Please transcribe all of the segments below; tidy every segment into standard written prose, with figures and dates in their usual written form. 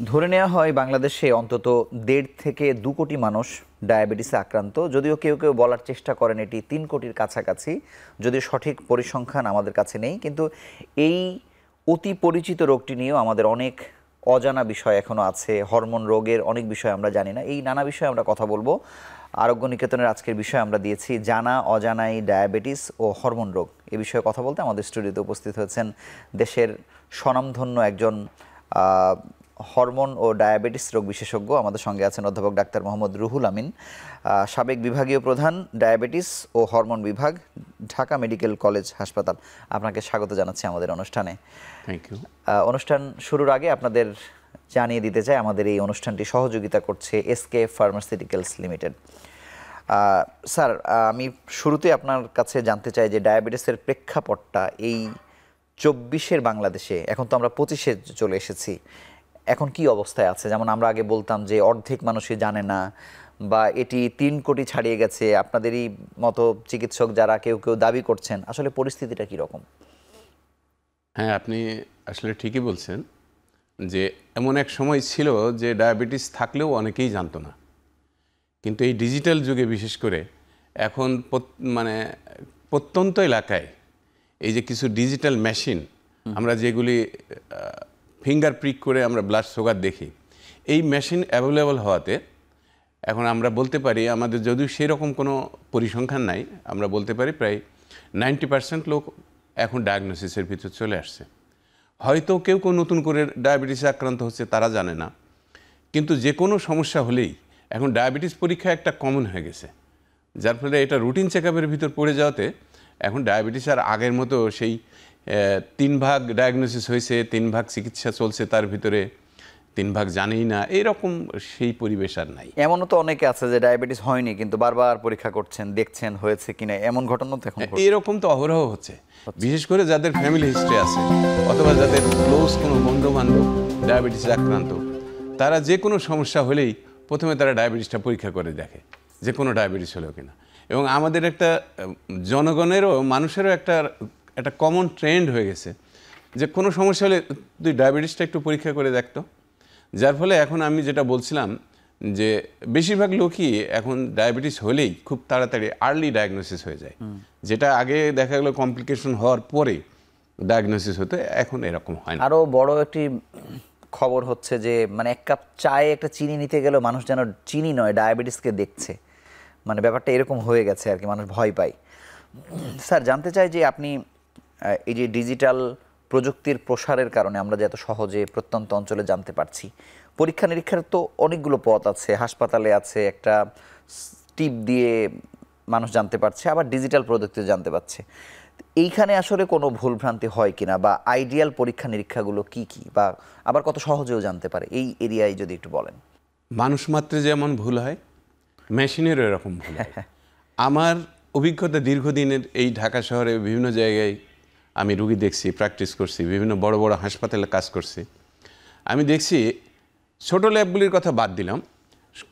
ধরে নেওয়া হয় বাংলাদেশে অন্তত 1.5 থেকে 2 কোটি মানুষ ডায়াবেটিসে আক্রান্ত। যদিও কেউ কেউ বলার চেষ্টা করেন এটি 3 কোটির কাছাকাছি, যদিও সঠিক পরিসংখ্যান আমাদের কাছে নেই। কিন্তু এই অতি পরিচিত রোগটি নিয়েও আমাদের অনেক অজানা বিষয় এখনও আছে। হরমোন রোগের অনেক বিষয় আমরা জানি না। এই নানা বিষয়ে আমরা কথা বলবো। আরোগ্য নিকেতনের আজকের বিষয় আমরা দিয়েছি জানা অজানাই ডায়াবেটিস ও হরমোন রোগ। এ বিষয়ে কথা বলতে আমাদের স্টুডিওতে উপস্থিত হয়েছেন দেশের স্বনামধন্য একজন হরমোন ও ডায়াবেটিস রোগ বিশেষজ্ঞ। আমাদের সঙ্গে আছেন অধ্যাপক ডাক্তার মোহাম্মদ রুহুল আমিন, সাবেক বিভাগীয় প্রধান, ডায়াবেটিস ও হরমোন বিভাগ, ঢাকা মেডিকেল কলেজ হাসপাতাল। আপনাকে স্বাগত জানাচ্ছি আমাদের অনুষ্ঠানে। Thank you. অনুষ্ঠান শুরুর আগে আপনাদের জানিয়ে দিতে চাই আমাদের এই অনুষ্ঠানটি সহযোগিতা করছে এসকে ফার্মাসিউটিক্যালস লিমিটেড। স্যার, আমি শুরুতে আপনার কাছে জানতে চাই যে ডায়াবেটিসের প্রেক্ষাপটটা এই 24-এর বাংলাদেশে, এখন তো আমরা 25-এ চলে এসেছি, এখন কি অবস্থায় আছে? যেমন আমরা আগে বলতাম যে অর্ধেক মানুষই জানে না, বা এটি 3 কোটি ছাড়িয়ে গেছে। আপনাদেরই মতো চিকিৎসক যারা কেউ কেউ দাবি করছেন, আসলে পরিস্থিতিটা কীরকম? হ্যাঁ, আপনি আসলে ঠিকই বলছেন যে এমন এক সময় ছিল যে ডায়াবেটিস থাকলেও অনেকেই জানতো না, কিন্তু এই ডিজিটাল যুগে বিশেষ করে এখন প্রত্যন্ত এলাকায় এই যে কিছু ডিজিটাল মেশিন, আমরা যেগুলি ফিঙ্গার প্রিক করে আমরা ব্লাড সুগার দেখি, এই মেশিন অ্যাভেলেবল হওয়াতে এখন আমরা বলতে পারি, আমাদের যদিও সেরকম কোনো পরিসংখ্যান নাই, আমরা বলতে পারি প্রায় 90% লোক এখন ডায়াগনোসিসের ভিতর চলে আসছে। হয়তো কেউ নতুন করে ডায়াবেটিসে আক্রান্ত হচ্ছে, তারা জানে না, কিন্তু যে কোনো সমস্যা হলেই এখন ডায়াবেটিস পরীক্ষা একটা কমন হয়ে গেছে, যার ফলে এটা রুটিন চেক আপের ভিতর পড়ে যাওয়াতে এখন ডায়াবেটিস আর আগের মতো সেই 3 ভাগ ডায়াগনোসিস হয়েছে, 3 ভাগ চিকিৎসা চলছে, তার ভিতরে 3 ভাগ জানেই না, এইরকম সেই পরিবেশ আর নাই। এমনও তো অনেকে আছে যে ডায়াবেটিস হয়নি কিন্তু বারবার পরীক্ষা করছেন, দেখছেন হয়েছে কিনা, এমন ঘটনা তো এখন এরকম তো অহরহ হচ্ছে। বিশেষ করে যাদের ফ্যামিলি হিস্ট্রি আছে অথবা যাদের ক্লোজ কোনো বন্ধু বান্ধব ডায়াবেটিসে আক্রান্ত, তারা যে কোনো সমস্যা হলেই প্রথমে তারা ডায়াবেটিসটা পরীক্ষা করে দেখে যে কোনো ডায়াবেটিস হলেও কিনা। এবং আমাদের একটা জনগণেরও, মানুষেরও একটা কমন ট্রেন্ড হয়ে গেছে যে কোনো সমস্যা হলে তুই ডায়াবেটিসটা একটু পরীক্ষা করে দেখতো। যার ফলে এখন আমি যেটা বলছিলাম যে বেশিরভাগ লোকই এখন ডায়াবেটিস হলেই খুব তাড়াতাড়ি আর্লি ডায়াগনোসিস হয়ে যায়, যেটা আগে দেখা গেলো কমপ্লিকেশন হওয়ার পরে ডায়াগনোসিস হতো, এখন এরকম হয় না। আরও বড় একটি খবর হচ্ছে যে মানে 1 কাপ চায়ে একটা চিনি নিতে গেলেও মানুষ যেন চিনি নয় ডায়াবেটিসকে দেখছে, মানে ব্যাপারটা এরকম হয়ে গেছে আর কি, মানুষ ভয় পায়। স্যার, জানতে চাই যে আপনি এই যে ডিজিটাল প্রযুক্তির প্রসারের কারণে আমরা যে এত সহজে প্রত্যন্ত অঞ্চলে জানতে পারছি, পরীক্ষা নিরীক্ষার তো অনেকগুলো পথ আছে, হাসপাতালে আছে, একটা টিপ দিয়ে মানুষ জানতে পারছে, আবার ডিজিটাল প্রযুক্তি জানতে পারছে। এইখানে আসলে কোনো ভুলভ্রান্তি হয় কিনা, বা আইডিয়াল পরীক্ষা নিরীক্ষাগুলো কি কি, বা আবার কত সহজেও জানতে পারে, এই এরিয়ায় যদি একটু বলেন। মানুষ মাত্রে যেমন ভুল হয়, মেশিনেরও এরকম ভুল হয়। আমার অভিজ্ঞতা দীর্ঘদিনের, এই ঢাকা শহরে বিভিন্ন জায়গায় আমি রুগী দেখছি, প্র্যাকটিস করছি, বিভিন্ন বড় বড় হাসপাতালে কাজ করছি। আমি দেখছি ছোট ল্যাবগুলির কথা বাদ দিলাম,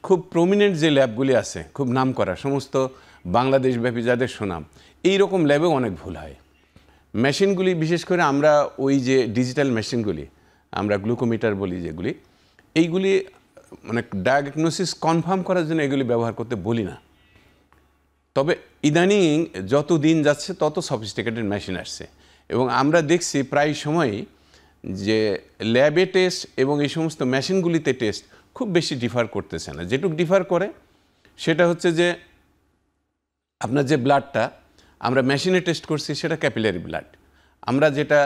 খুব প্রমিনেন্ট যে ল্যাবগুলি আছে, খুব নাম করা, সমস্ত বাংলাদেশব্যাপী যাদের সুনাম, এই রকম ল্যাবেও অনেক ভুল হয়। মেশিনগুলি, বিশেষ করে আমরা ওই যে ডিজিটাল মেশিনগুলি, আমরা গ্লুকোমিটার বলি যেগুলি, এইগুলি মানে ডায়াগনোসিস কনফার্ম করার জন্য এগুলি ব্যবহার করতে বলি না। তবে ইদানিং যত দিন যাচ্ছে তত সফিস্টিকেটেড মেশিন আসছে, এবং আমরা দেখছি প্রায় সময়ই যে ল্যাবে টেস্ট এবং এই সমস্ত মেশিনগুলিতে টেস্ট খুব বেশি ডিফার করতেছে না। যেটুকু ডিফার করে সেটা হচ্ছে যে আপনার যে ব্লাডটা আমরা মেশিনে টেস্ট করছি সেটা ক্যাপিলারি ব্লাড, আমরা যেটা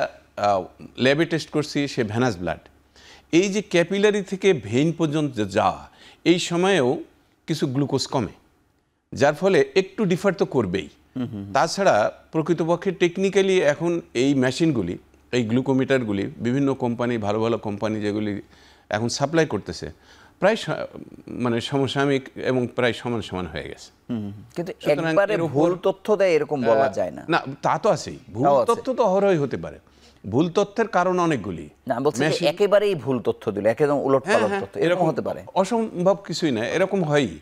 ল্যাবে টেস্ট করছি সে ভেনাস ব্লাড। এই যে ক্যাপিলারি থেকে ভেইন পর্যন্ত যাওয়া, এই সময়েও কিছু গ্লুকোজ কমে, যার ফলে একটু ডিফার তো করবেই। তাছাড়া প্রকৃতপক্ষে টেকনিক্যালি এখন এই মেশিনগুলি, এই গ্লুকোমিটারগুলি বিভিন্ন কোম্পানি, ভালো ভালো কোম্পানি যেগুলি এখন সাপ্লাই করতেছে, প্রায় মানে সমসাময়িক এবং প্রায় সমান সমান হয়ে গেছে। কিন্তু একবারে ভুল তথ্য দেয় এরকম বলা যায় না। না, তা তো আছেই, ভুল তথ্য তো অহরহই হতে পারে। ভুল তথ্যের কারণ অনেকগুলি। না, বলছি একেবারেই ভুল তথ্য দিল, একদম উলটপালট তথ্য, এরকম হতে পারে। অসম্ভব কিছুই না, এরকম হয়ই,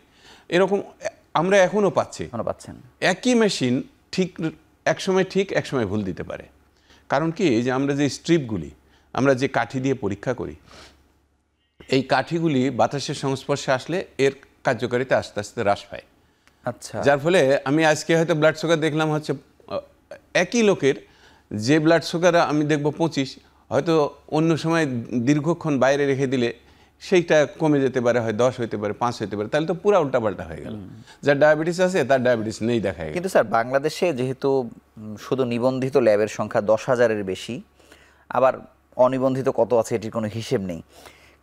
এরকম আমরা এখনো পাচ্ছেন। একই মেশিন ঠিক একসময় ঠিক একসময় ভুল দিতে পারে। কারণ কি, যে আমরা যে স্ট্রিপগুলি, আমরা যে কাঠি দিয়ে পরীক্ষা করি, এই কাঠিগুলি বাতাসের সংস্পর্শে আসলে এর কার্যকারিতা আস্তে আস্তে হ্রাস পায়। আচ্ছা, যার ফলে আমি আজকে হয়তো ব্লাড সুগার দেখলাম হচ্ছে একই লোকের, যে ব্লাড সুগার আমি দেখব 25, হয়তো অন্য সময় দীর্ঘক্ষণ বাইরে রেখে দিলে সেইটা কমে যেতে পারে, হয় 10 হইতে পারে, 5 হইতে পারে, তাহলে তো পুরো উল্টাপাল্টা হয়ে গেল। যার ডায়াবেটিস আছে তার ডায়াবেটিস নেই দেখা গেল। কিন্তু স্যার বাংলাদেশে যেহেতু শুধু নিবন্ধিত ল্যাবের সংখ্যা 10,000-এর বেশি, আবার অনিবন্ধিত কত আছে এটির কোনো হিসেব নেই,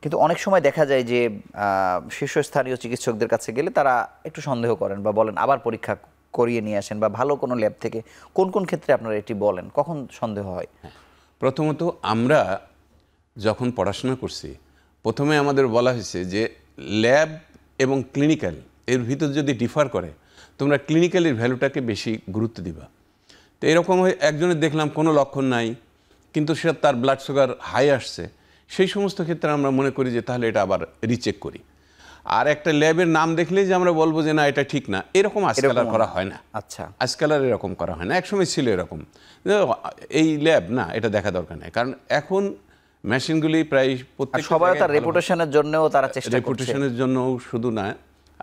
কিন্তু অনেক সময় দেখা যায় যে শীর্ষস্থানীয় চিকিৎসকদের কাছে গেলে তারা একটু সন্দেহ করেন বা বলেন আবার পরীক্ষা করিয়ে নিয়ে আসেন বা ভালো কোনো ল্যাব থেকে। কোন কোন ক্ষেত্রে আপনারা এটি বলেন, কখন সন্দেহ হয়? প্রথমত আমরা যখন পড়াশোনা করছি, প্রথমে আমাদের বলা হয়েছে যে ল্যাব এবং ক্লিনিক্যাল এর ভিতর যদি ডিফার করে, তোমরা ক্লিনিক্যালের ভ্যালুটাকে বেশি গুরুত্ব দিবা। তো এরকম একজনের দেখলাম কোনো লক্ষণ নাই, কিন্তু সে তার ব্লাড সুগার হাই আসছে, সেই সমস্ত ক্ষেত্রে আমরা মনে করি যে তাহলে এটা আবার রিচেক করি। আর একটা ল্যাবের নাম দেখলেই যে আমরা বলবো যে না এটা ঠিক না, এরকম আজকাল আর করা হয় না। আচ্ছা, আজকাল আর এরকম করা হয় না, একসময় ছিল এরকম, এই ল্যাব না, এটা দেখা দরকার নেই। কারণ এখন মেশিনগুলি প্রায় প্রত্যেক সবাই তার রেপুটেশনের জন্যও তারা চেষ্টা করছে। রেপুটেশনের জন্য শুধু না,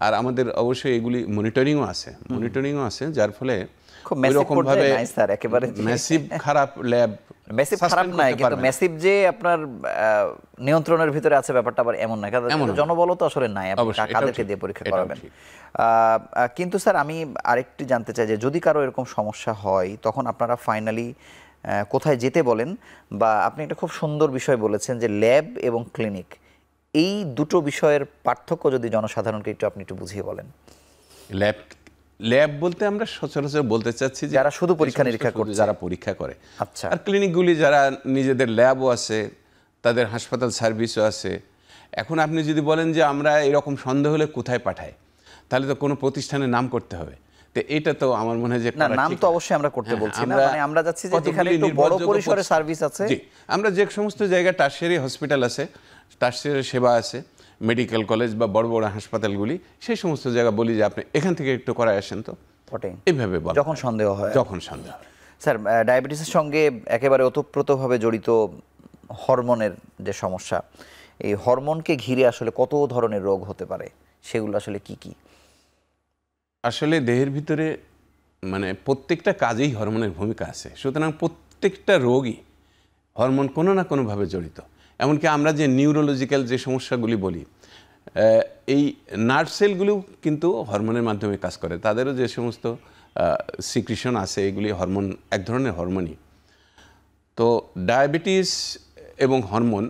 আর আমাদের অবশ্যই এগুলি মনিটরিংও আছে, যার ফলে খুব ম্যাসিভ ভাবে নাই স্যার, একেবারে ম্যাসিভ খারাপ ল্যাব, ম্যাসিভ খারাপ নাই, কিন্তু ম্যাসিভ যে আপনার নিয়ন্ত্রণের ভিতরে আছে ব্যাপারটা আবার এমন না, কারণ জনবল তো আসলে নাই, আপনি কাদেরকে দিয়ে পরীক্ষা করাবেন। কিন্তু স্যার আমি আরেকটি জানতে চাই যে যদি কারো এরকম সমস্যা হয় তখন আপনারা ফাইনালি কোথায় যেতে বলেন? বা আপনি একটা খুব সুন্দর বিষয় বলেছেন যে ল্যাব এবং ক্লিনিক, এই দুটো বিষয়ের পার্থক্য যদি জনসাধারণকে আপনি একটু বুঝিয়ে বলেন। ল্যাব বলতে আমরা সচরাচর বলতে চাচ্ছি যারা শুধু পরীক্ষা নিরীক্ষা করছে, যারা পরীক্ষা করে। আচ্ছা, আর ক্লিনিকগুলি যারা নিজেদের ল্যাবও আছে, তাদের হাসপাতাল সার্ভিসও আছে। এখন আপনি যদি বলেন যে আমরা এরকম সন্দেহ হলে কোথায় পাঠাই, তাহলে তো কোনো প্রতিষ্ঠানের নাম করতে হবে। তো এটা তো আমার মনে হয় যে না, নাম তো অবশ্যই আমরা করতে বলছি না, মানে আমরা যাচ্ছি যে যেখানে একটু বড় পরিসরে সার্ভিস আছে। জি, আমরা যে সমস্ত জায়গায় টারশিয়ারি হসপিটাল আছে, টারশিয়ারি সেবা আছে, মেডিকেল কলেজ বা বড় বড় হাসপাতালগুলি, সেই সমস্ত জায়গা বলি যে আপনি এখান থেকে একটু করায় আসেন, তো এইভাবে বল যখন সন্দেহ হয়। স্যার ডায়াবেটিসের সঙ্গে একেবারে ওতপ্রোতভাবে জড়িত হরমোনের যে সমস্যা, এই হরমোনকে ঘিরে আসলে কত ধরনের রোগ হতে পারে, সেগুলো আসলে কি কি? আসলে দেহের ভিতরে মানে প্রত্যেকটা কাজেই হরমোনের ভূমিকা আছে, সুতরাং প্রত্যেকটা রোগই হরমোন কোনো না কোনোভাবে জড়িত। এমনকি আমরা যে নিউরোলজিক্যাল যে সমস্যাগুলি বলি, এই নার্ভ সেলগুলিও কিন্তু হরমোনের মাধ্যমে কাজ করে, তাদেরও যে সমস্ত সিক্রিশন আছে এগুলি হরমোন, এক ধরনের হরমোনই। তো ডায়াবেটিস এবং হরমোন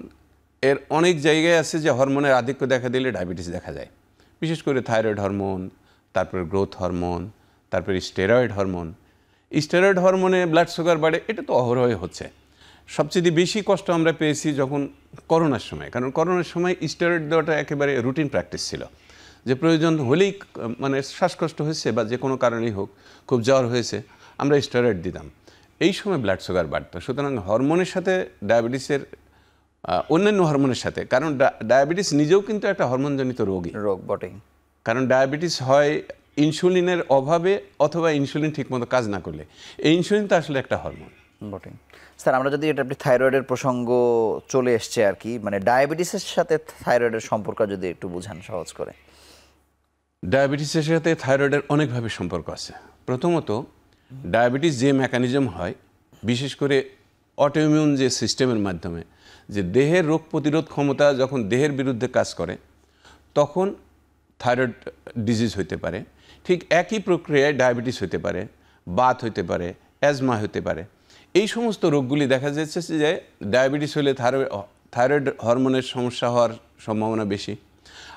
এর অনেক জায়গায় আছে যে হরমোনের আধিক্য দেখা দিলে ডায়াবেটিস দেখা যায়, বিশেষ করে থাইরয়েড হরমোন, তারপরে গ্রোথ হরমোন, তারপরে স্টেরয়েড হরমোন। স্টেরয়েড হরমোনে ব্লাড সুগার বাড়ে, এটা তো অহরহই হচ্ছে। সবচেয়ে বেশি কষ্ট আমরা পেয়েছি যখন করোনার সময়, কারণ করোনার সময় স্টেরয়েড দেওয়াটা একেবারে রুটিন প্র্যাকটিস ছিল, যে প্রয়োজন হলেই মানে শ্বাসকষ্ট হয়েছে বা যে কোনো কারণেই হোক, খুব জ্বর হয়েছে, আমরা স্টেরয়েড দিতাম, এই সময় ব্লাড সুগার বাড়তো। সুতরাং হরমোনের সাথে ডায়াবেটিসের অন্যান্য হরমোনের সাথে, কারণ ডায়াবেটিস নিজেও কিন্তু একটা হরমোনজনিত রোগ বটেই, কারণ ডায়াবেটিস হয় ইনসুলিনের অভাবে অথবা ইনসুলিন ঠিকমতো কাজ না করলে। এই ইনসুলিন তো আসলে একটা হরমোন বটেই। স্যার আমরা যদি এটা, আপনি থাইরয়েডের প্রসঙ্গ চলে এসছে আর কি, মানে ডায়াবেটিসের সাথে থাইরয়েডের সম্পর্ক যদি একটু বুঝান সহজ করে। ডায়াবেটিসের সাথে থাইরয়েডের অনেকভাবে সম্পর্ক আছে। প্রথমত ডায়াবেটিস যে মেকানিজম হয়, বিশেষ করে অটোইমিউন যে সিস্টেমের মাধ্যমে, যে দেহের রোগ প্রতিরোধ ক্ষমতা যখন দেহের বিরুদ্ধে কাজ করে তখন থাইরয়েড ডিজিজ হতে পারে। ঠিক একই প্রক্রিয়ায় ডায়াবেটিস হতে পারে, বাত হতে পারে, অ্যাজমা হতে পারে। এই সমস্ত রোগগুলি দেখা যাচ্ছে যে ডায়াবেটিস হলে থাইরয়েড হরমোনের সমস্যা হওয়ার সম্ভাবনা বেশি।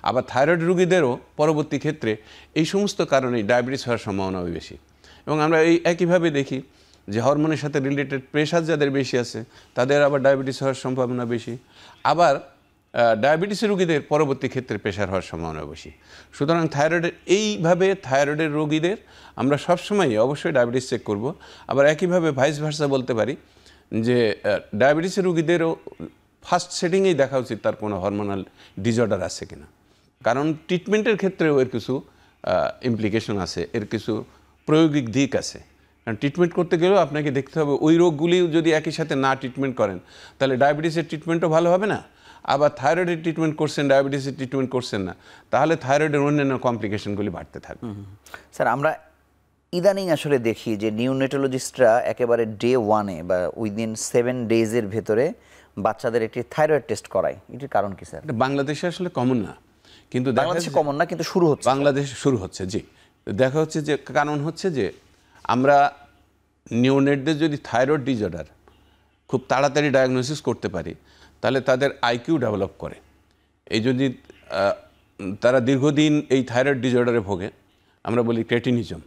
আবার থাইরয়েড রোগীদেরও পরবর্তী ক্ষেত্রে এই সমস্ত কারণেই ডায়াবেটিস হওয়ার সম্ভাবনাও বেশি। এবং আমরা এই একইভাবে দেখি যে হরমোনের সাথে রিলেটেড প্রেশার যাদের বেশি আছে তাদের আবার ডায়াবেটিস হওয়ার সম্ভাবনা বেশি। আবার ডায়াবেটিসের রোগীদের পরবর্তী ক্ষেত্রে প্রেশার হওয়ার সম্ভাবনা বেশি। সুতরাং থাইরয়েডের রোগীদের আমরা সবসময়ই অবশ্যই ডায়াবেটিস চেক করব। আবার একইভাবে ভাইস ভার্সা বলতে পারি যে ডায়াবেটিসের রোগীদেরও ফার্স্ট সেটিংয়েই দেখা উচিত তার কোনো হরমোনাল ডিসঅর্ডার আছে কিনা, কারণ ট্রিটমেন্টের ক্ষেত্রেও এর কিছু ইমপ্লিকেশন আছে, এর কিছু প্রায়োগিক দিক আছে। কারণ ট্রিটমেন্ট করতে গেলেও আপনাকে দেখতে হবে ওই রোগগুলি যদি একই সাথে না ট্রিটমেন্ট করেন তাহলে ডায়াবেটিসের ট্রিটমেন্টও ভালো হবে না, আবার থাইরয়েডের ট্রিটমেন্ট করছেন, ডায়াবেটিসের ট্রিটমেন্ট করছেন না, তাহলে থাইরয়েডের অন্যান্য কমপ্লিকেশনগুলি বাড়তে থাকবে। স্যার আমরা ইদানিং আসলে দেখি যে নিউনেটোলজিস্টরা একেবারে ডে 1-এ বা উইদিন 7 ডেজের ভেতরে বাচ্চাদের একটি থাইরয়েড টেস্ট করায়। এটির কারণ কি স্যার? এটা বাংলাদেশে আসলে কমন না, কিন্তু বাংলাদেশে কমন না, কিন্তু শুরু হচ্ছে। বাংলাদেশে শুরু হচ্ছে, জি। দেখা হচ্ছে যে কারণ হচ্ছে যে আমরা নিওনেটদের যদি থাইরয়েড ডিসঅর্ডার খুব তাড়াতাড়ি ডায়াগনোসিস করতে পারি, তাহলে তাদের আইকিউ ডেভেলপ করে। এই যদি তারা দীর্ঘদিন এই থাইরয়েড ডিসঅর্ডারে ভোগে, আমরা বলি ক্রেটিনিজম,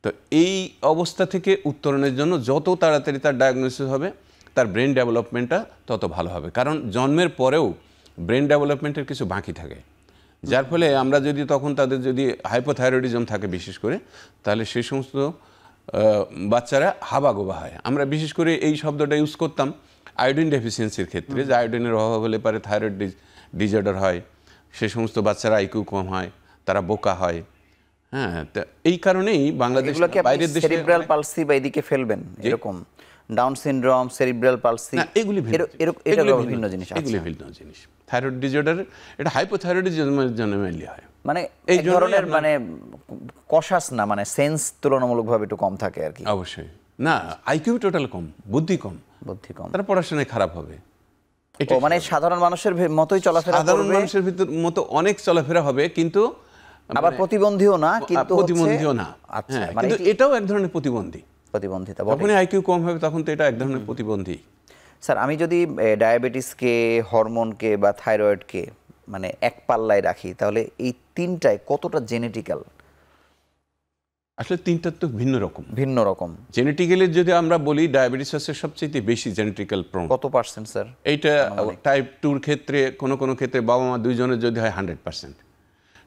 তো এই অবস্থা থেকে উত্তরণের জন্য যত তাড়াতাড়ি তার ডায়াগনোসিস হবে, তার ব্রেন ডেভেলপমেন্টটা তত ভালো হবে। কারণ জন্মের পরেও ব্রেন ডেভেলপমেন্টের কিছু বাকি থাকে, যার ফলে আমরা যদি তখন তাদের যদি হাইপোথাইরয়েডিজম থাকে বিশেষ করে, তাহলে সেই সমস্ত বাচ্চারা হাবাগোবা হয়। আমরা বিশেষ করে এই শব্দটা ইউজ করতাম আয়োডিন ডেফিসিয়েন্সির ক্ষেত্রে, যে আয়োডিনের অভাব হলে পারে থাইরয়েড ডিসঅর্ডার হয়, সে সমস্ত বাচ্চারা আইকিউ কম হয়, তারা বোকা হয়। হ্যাঁ, তো এই কারণেই বাংলাদেশ বাইরের দেশে সেরিব্রাল পালসি বা এদিকে ফেলবেন, এরকম ডাউন সিনড্রোম, সেরিব্রাল পালসি, এগুলি ভিন্ন জিনিস। এগুলি ভিন্ন জিনিস। থাইরয়েড ডিসঅর্ডার এটা হাইপোথাইরয়েডিজমের জন্য মেইনলি হয়। মানে এই ধরনের মানে কশাস না, মানে সেন্স তুলনামূলকভাবে একটু কম থাকে আর কি। অবশ্যই না, আইকিউ টোটাল কম, বুদ্ধি কম, তারা পড়াশোনায় খারাপ হবে। এটা মানে সাধারণ মানুষের মতোই চলাফেরা করবে, সাধারণ মানুষের ভিতর মতো অনেক চলাফেরা হবে, কিন্তু আবার প্রতিবন্ধীও না, কিন্তু প্রতিবন্ধীও না। আচ্ছা, কিন্তু এটাও এক ধরনের প্রতিবন্ধিতা। যখনই আইকিউ কম হবে তখন তো এটা এক ধরনের প্রতিবন্ধী। স্যার আমি যদি ডায়াবেটিসকে, হরমোনকে বা থাইরয়েডকে মানে এক পাল্লায় রাখি, তাহলে এই তিনটায় কতটা জেনেটিক্যাল? আসলে তিনটা তো ভিন্ন রকম। জেনেটিক্যালি যদি আমরা বলি, ডায়াবেটিস হচ্ছে সবচেয়ে বেশি জেনেটিক্যাল প্রোন। কত পার্সেন্ট স্যার? এইটা টাইপ 2-র ক্ষেত্রে কোনো ক্ষেত্রে বাবা মা দুইজনের যদি হয় 100%।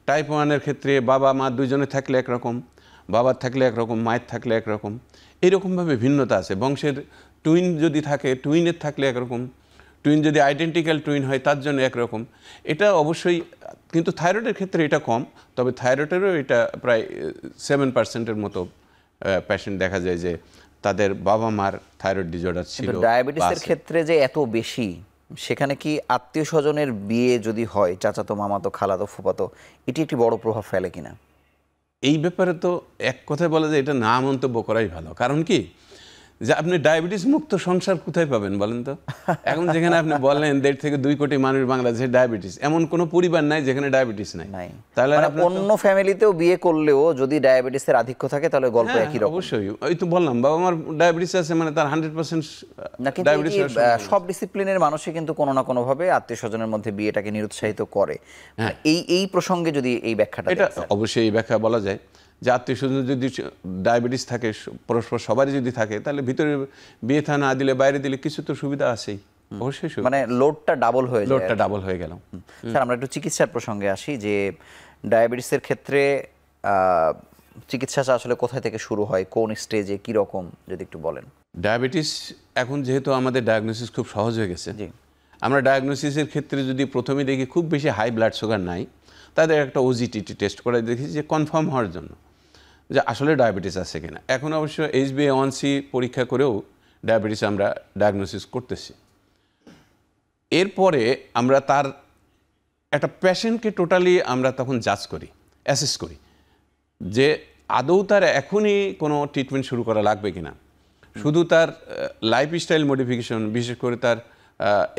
টাইপ 1-এর ক্ষেত্রে বাবা মা দুইজনে থাকলে একরকম, বাবার থাকলে একরকম, মায়ের থাকলে একরকম, এইরকমভাবে ভিন্নতা আছে। বংশের টুইন যদি থাকে, টুইনের থাকলে একরকম, টুইন যদি আইডেন্টিক্যাল টুইন হয় তার জন্য একরকম। এটা অবশ্যই, কিন্তু থাইরয়েডের ক্ষেত্রে এটা কম, তবে থাইরয়েডেরও এটা প্রায় 7%-এর মতো পেশেন্ট দেখা যায় যে তাদের বাবা মার থাইরয়েড ডিসঅর্ডার ছিল। ডায়াবেটিসের ক্ষেত্রে যে এত বেশি, সেখানে কি আত্মীয় স্বজনের বিয়ে যদি হয়, চাচাতো, মামাতো, খালাতো, ফুফাতো, এটি একটি বড় প্রভাব ফেলে কিনা? এই ব্যাপারে তো এক কথায় বলা যায় এটা না মন্তব্য করাই ভালো। কারণ কি, যে আপনি ডায়াবেটিস মুক্ত সংসার কোথায় পাবেন বলেন তো? এখন যেখানে আপনি বললেন 1.5 থেকে 2 কোটি মানুষ বাংলাদেশে ডায়াবেটিস, এমন কোনো পরিবার নাই যেখানে ডায়াবেটিস নাই। তাহলে অন্য ফ্যামিলিতেও বিয়ে করলেও যদি ডায়াবেটিসের আধিক্য থাকে, তাহলে গল্প একই রকম। অবশ্যই, ওই তো বললাম বাবা আমার ডায়াবেটিস আছে, মানে তার 100% ডায়াবেটিস। সব ডিসিপ্লিনের মানুষই কিন্তু কোনো না কোনো ভাবে আত্মীয় স্বজনের মধ্যে বিয়েটাকে নিরুৎসাহিত করে। এই প্রসঙ্গে যদি এই ব্যাখ্যাটা, এটা অবশ্যই এই ব্যাখ্যা বলা যায় যে আত্মীয় স্বজন যদি ডায়াবেটিস থাকে, পরস্পর সবারই যদি থাকে, তাহলে ভিতরে বিয়ে থা না দিলে বাইরে দিলে কিছু তো সুবিধা আছেই। অবশ্যই মানে লোডটা ডাবল হয়ে গেল। স্যার আমরা একটু চিকিৎসার প্রসঙ্গে আসি, যে ডায়াবেটিসের ক্ষেত্রে চিকিৎসাটা আসলে কোথায় থেকে শুরু হয়, কোন স্টেজে, কি রকম, যদি একটু বলেন। ডায়াবেটিস এখন যেহেতু আমাদের ডায়াগনোসিস খুব সহজ হয়ে গেছে, আমরা ডায়াগনোসিসের ক্ষেত্রে যদি প্রথমে দেখি খুব বেশি হাই ব্লাড সুগার নাই, তাদের একটা ওজিটিটি টেস্ট করে দেখি যে কনফার্ম হওয়ার জন্য যে আসলে ডায়াবেটিস আছে কিনা। এখন অবশ্য HbA1c পরীক্ষা করেও ডায়াবেটিস আমরা ডায়াগনোসিস করতেছি। এরপরে আমরা তার একটা পেশেন্টকে টোটালি আমরা তখন জাজ করি, অ্যাসেস করি যে আদৌ তার এখনই কোনো ট্রিটমেন্ট শুরু করা লাগবে কিনা। শুধু তার লাইফস্টাইল মডিফিকেশন, বিশেষ করে তার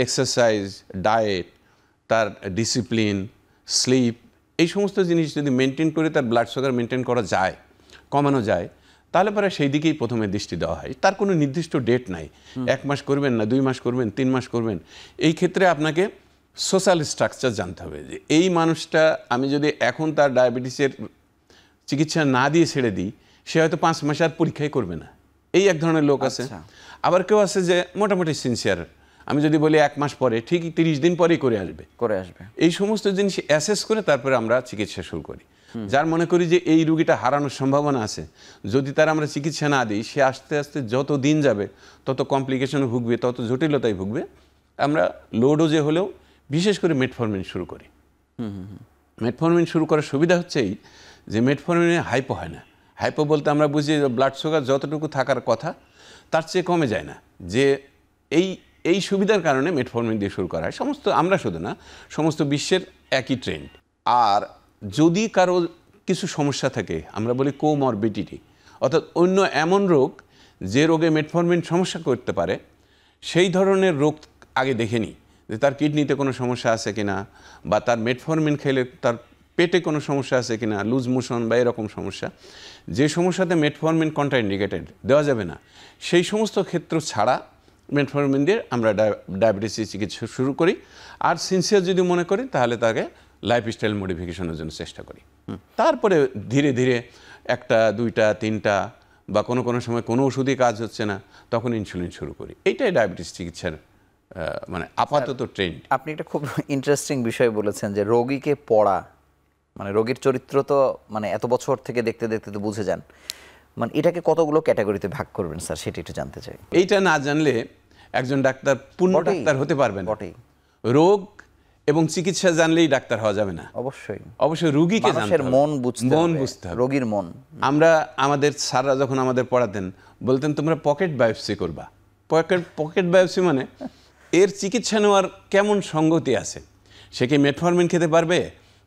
এক্সারসাইজ, ডায়েট, তার ডিসিপ্লিন, স্লিপ, এই সমস্ত জিনিস যদি মেনটেন করে তার ব্লাড সুগার মেনটেন করা যায়, কমানো যায়, তাহলে পরে সেই দিকেই প্রথমে দৃষ্টি দেওয়া হয়। তার কোনো নির্দিষ্ট ডেট নাই, 1 মাস করবেন না, 2 মাস করবেন, 3 মাস করবেন। এই ক্ষেত্রে আপনাকে সোশ্যাল স্ট্রাকচার জানতে হবে যে এই মানুষটা আমি যদি এখন তার ডায়াবেটিসের চিকিৎসা না দিয়ে ছেড়ে দিই, সে হয়তো 5 মাস আর পরীক্ষাই করবে না। এই এক ধরনের লোক আছে। আবার কেউ আছে যে মোটামুটি সিনসিয়ার, আমি যদি বলি 1 মাস পরে, ঠিকই 30 দিন পরেই করে আসবে। এই সমস্ত জিনিস অ্যাসেস করে তারপরে আমরা চিকিৎসা শুরু করি। যার মনে করি যে এই রুগীটা হারানোর সম্ভাবনা আছে, যদি তার আমরা চিকিৎসা না দিই, সে আস্তে আস্তে যত দিন যাবে তত কমপ্লিকেশনে ভুগবে, তত জটিলতায় ভুগবে, আমরা লো ডোজে হলেও বিশেষ করে মেটফরমিন শুরু করি। মেটফরমিন শুরু করার সুবিধা হচ্ছে এই যে মেটফরমিনে হাইপো হয় না। হাইপো বলতে আমরা বুঝি ব্লাড সুগার যতটুকু থাকার কথা তার চেয়ে কমে যায় না, যে এই এই সুবিধার কারণে মেটফরমিন দিয়ে শুরু করা হয়। আমরা শুধু না, সমস্ত বিশ্বের একই ট্রেন্ড। আর যদি কারো কিছু সমস্যা থাকে, আমরা বলি কোমরবিডিটি, অর্থাৎ অন্য এমন রোগ যে রোগে মেটফরমিন সমস্যা করতে পারে, সেই ধরনের রোগ আগে দেখে নিই যে তার কিডনিতে কোনো সমস্যা আছে কিনা, বা তার মেটফরমিন খেলে তার পেটে কোনো সমস্যা আছে কিনা, লুজ মোশন বা এরকম সমস্যা, যে সমস্যাতে মেটফরমিন কন্ট্রাইন্ডিকেটেড, দেওয়া যাবে না, সেই সমস্ত ক্ষেত্র ছাড়া মেটফরমিন দিয়ে আমরা ডায়াবেটিসের চিকিৎসা শুরু করি। আর সিনসিয়ার যদি মনে করি তাহলে তাকে লাইফস্টাইল মডিফিকেশনের জন্য চেষ্টা করি। তারপরে ধীরে ধীরে 1টা 2টা 3টা বা কোনো সময় কোনো ওষুধই কাজ হচ্ছে না, তখন ইনসুলিন শুরু করি। এইটাই ডায়াবেটিস চিকিৎসার মানে আপাতত ট্রেন্ড। আপনি একটা খুব ইন্টারেস্টিং বিষয় বলেছেন যে রোগীকে পড়া, মানে রোগীর চরিত্র তো মানে এত বছর থেকে দেখতে দেখতে তো বুঝে যান, মানে এটাকে কতগুলো ক্যাটাগরিতে ভাগ করবেন স্যার, সেটা একটু জানতে চাই। এইটা না জানলে একজন ডাক্তার পূর্ণ ডাক্তার হতে পারবে না। রোগ এবং চিকিৎসা জানলেই ডাক্তার হওয়া যাবে না। অবশ্যই রোগীকে জানতে হবে, মন বুঝতে হবে, রোগীর মন। আমাদের স্যাররা যখন আমাদের পড়াতেন বলতেন তোমরা পকেট বায়োপসি করবা। পকেট বায়োপসি মানে এর চিকিৎসা নেওয়ার কেমন সঙ্গতি আছে, সে কি মেটফরমিন খেতে পারবে